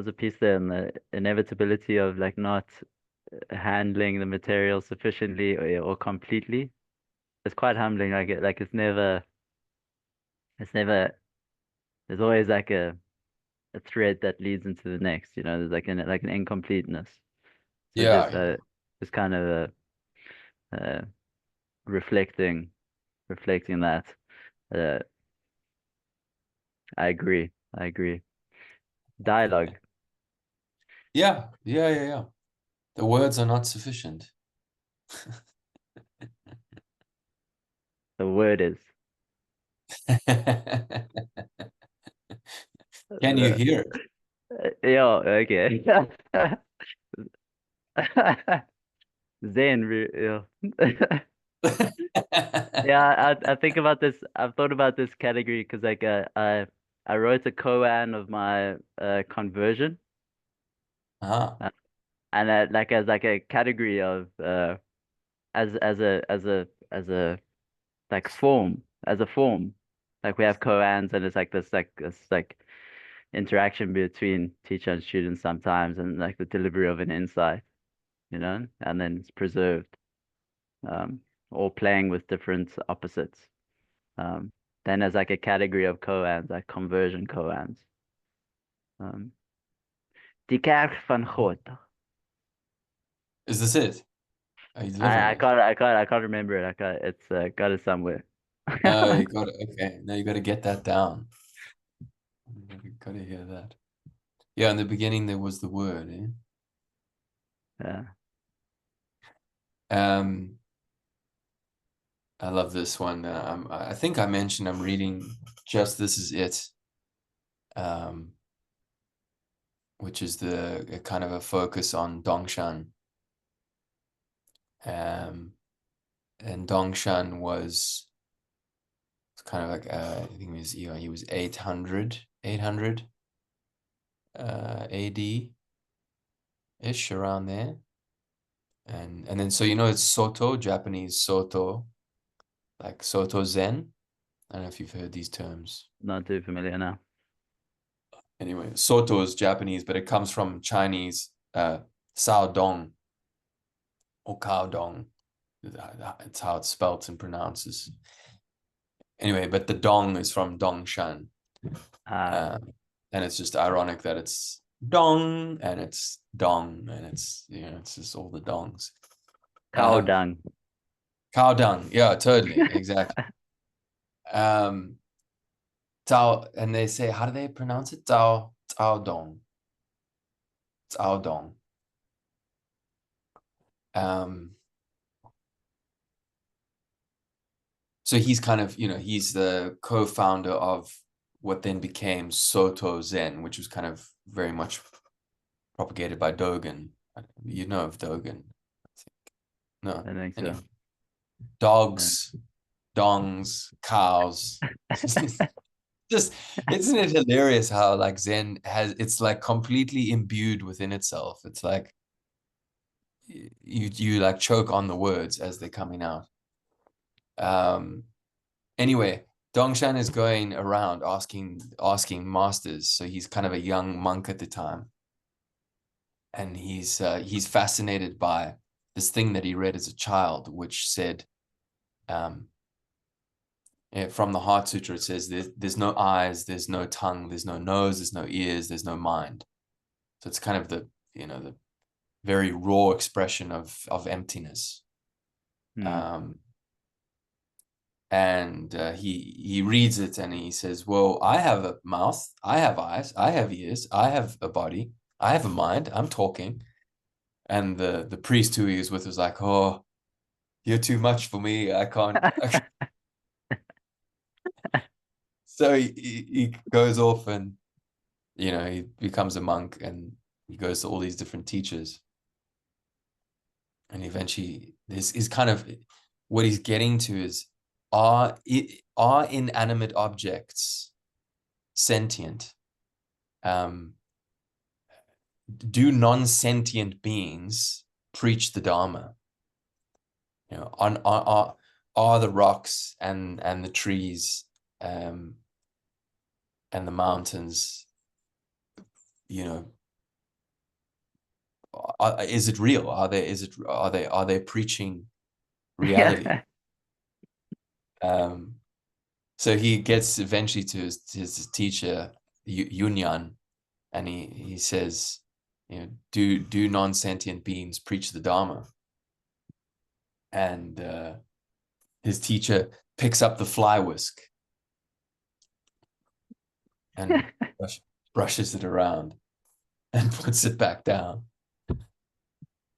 a piece there on the inevitability of like not handling the material sufficiently or completely. It's quite humbling. Like it's never there's always like a thread that leads into the next. There's like an incompleteness. So Yeah. just kind of reflecting reflecting that. Uh, I agree. I agree. Okay. Dialogue. Yeah. The words are not sufficient. The word is. Can you The, hear it? yeah. Okay. Zen. Yeah. Yeah, I think about this. I've thought about this category because like I wrote a koan of my conversion, Ah, uh, and like as like a category of as a like form as a form, like we have koans and it's like this interaction between teacher and student sometimes, and like the delivery of an insight, and then it's preserved, um, or playing with different opposites. Um, then there's like a category of koans, like conversion koans. Um, Die Kerk van God. is this it? Are you delivering I it? can't I can't I can't remember it. It's got it somewhere. Oh, you got it. Okay. Now you got to get that down. You got to hear that. Yeah, in the beginning there was the word, eh? Yeah. Um, I love this one. I think I mentioned I'm reading Just This Is It, um, which is the a kind of a focus on Dongshan. Um, and Dongshan was kind of like I think he was 800 AD ish, around there. And then so it's Soto, Japanese Soto, like Soto Zen. I don't know if you've heard these terms. Not too familiar now. Anyway, Soto is Japanese, but it comes from Chinese Sao Dong or Kao Dong. It's how it's spelt and pronounces. Anyway, but the Dong is from Dongshan. Ah, Uh, and it's just ironic that it's Dong and it's Dong and it's just all the Dongs. cow Um, dung. Cow Dung, yeah, totally, exactly. Um, Tao, and they say, how do they pronounce it? Tao Dong, Tao Dong. Um, so he's kind of, he's the co-founder of what then became Soto Zen, which was kind of very much propagated by Dogen. You know of Dogen, I think. No, I think anyway. so. Yeah. Dogs, dongs, cows. Just, isn't it hilarious how like Zen it's like completely imbued within itself. It's like you like choke on the words as they're coming out. Um, anyway, Dongshan is going around asking masters. So he's kind of a young monk at the time, and he's fascinated by this thing that he read as a child, which said, um, from the Heart Sutra, it says there's no eyes, there's no tongue, there's no nose, there's no ears, there's no mind. So it's kind of the very raw expression of emptiness. Hmm. Um, and he reads it and he says, well, I have a mouth, I have eyes, I have ears, I have a body, I have a mind, I'm talking. And the priest who he was with was like, oh, you're too much for me, I can't. So he goes off and he becomes a monk and he goes to all these different teachers. And eventually, this is kind of what he's getting to is, are inanimate objects sentient? Do non-sentient beings preach the Dharma? You know, are the rocks and the trees and the mountains, you know, is it real? Are they preaching reality? So he gets eventually to his teacher Yunyan, and he says, you know, do non-sentient beings preach the Dharma? And his teacher picks up the fly whisk and brushes it around and puts it back down.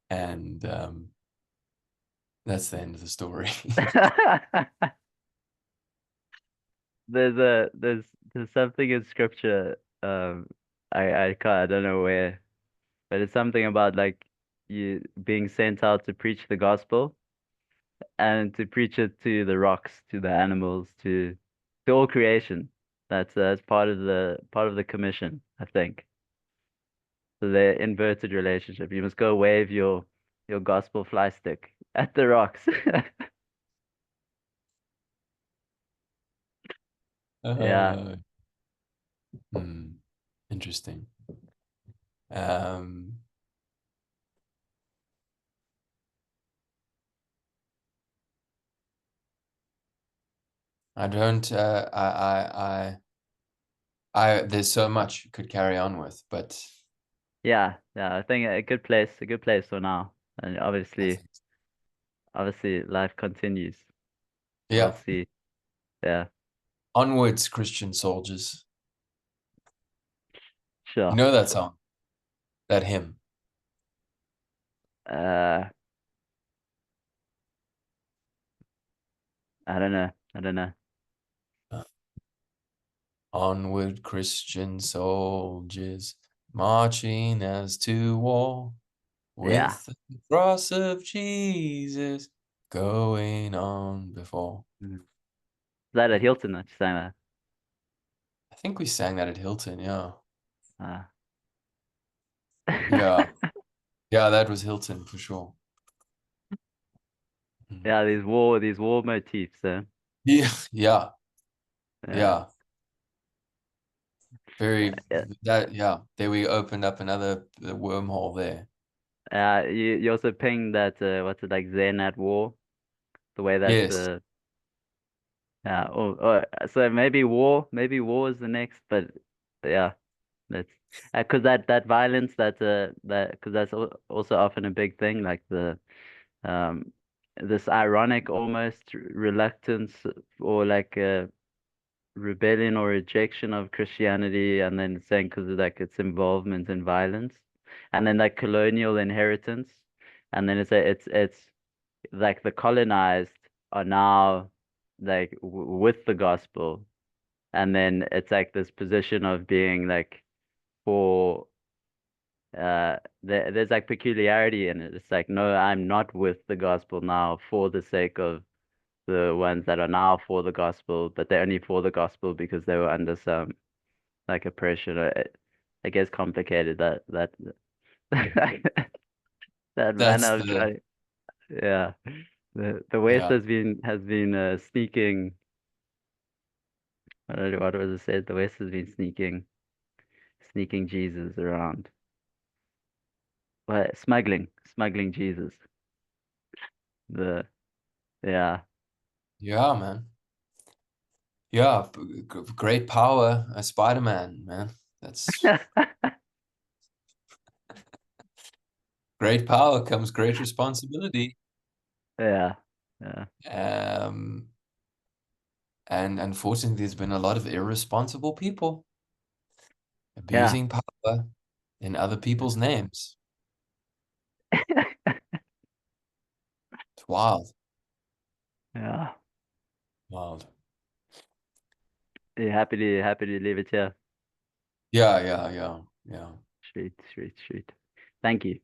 And that's the end of the story. There's something in scripture, I don't know where, but it's something about like you being sent out to preach the gospel and to preach it to the rocks, to the animals, to all creation. That's part of the commission, I think. So the inverted relationship. You must go wave your gospel fly stick at the rocks. Yeah. uh, Interesting. Um, I don't. There's so much you could carry on with, but Yeah, yeah, I think a good place for now. And I think, obviously life continues. We'll yeah, see. Yeah, onwards, Christian soldiers. You sure. know that song, that hymn. Uh, I don't know. I don't know. Onward, Christian soldiers, marching as to war, Yeah. with the cross of Jesus going on before. Is that at Hilton that you sang that? I think we sang that at Hilton, yeah. Uh, Yeah, yeah, that was Hilton for sure. Mhm. yeah, these war motifs, Yeah, yeah, yeah. yeah. Very Yeah. that yeah. There we opened up another wormhole there. You also pinged that what's it like Zen at war? The way that Yes, yeah, so maybe war is the next, but yeah, that's because that violence that because that's also often a big thing, like the um this ironic almost reluctance or like a rebellion or rejection of Christianity, and then saying because of like its involvement in violence, and then like colonial inheritance, and then it's like the colonized are now like w with the gospel, and then it's like this position of being like for there's like peculiarity in it. It's like, no, I'm not with the gospel now for the sake of the ones that are now for the gospel, but they're only for the gospel because they were under some like oppression. Or it gets complicated that that that's manner of the trying. Yeah, the West yeah. has been sneaking. What was it said? The West has been sneaking Jesus around. What, smuggling Jesus. The yeah. Yeah, man. Yeah, great power, a Spider-Man, man. That's great power comes great responsibility. Yeah. Yeah. Um, and unfortunately, there's been a lot of irresponsible people Yeah. abusing power in other people's names. It's wild, Yeah. wild. Yeah, happy to leave it here. Yeah, yeah, yeah, yeah. Sweet, sweet, sweet. Thank you.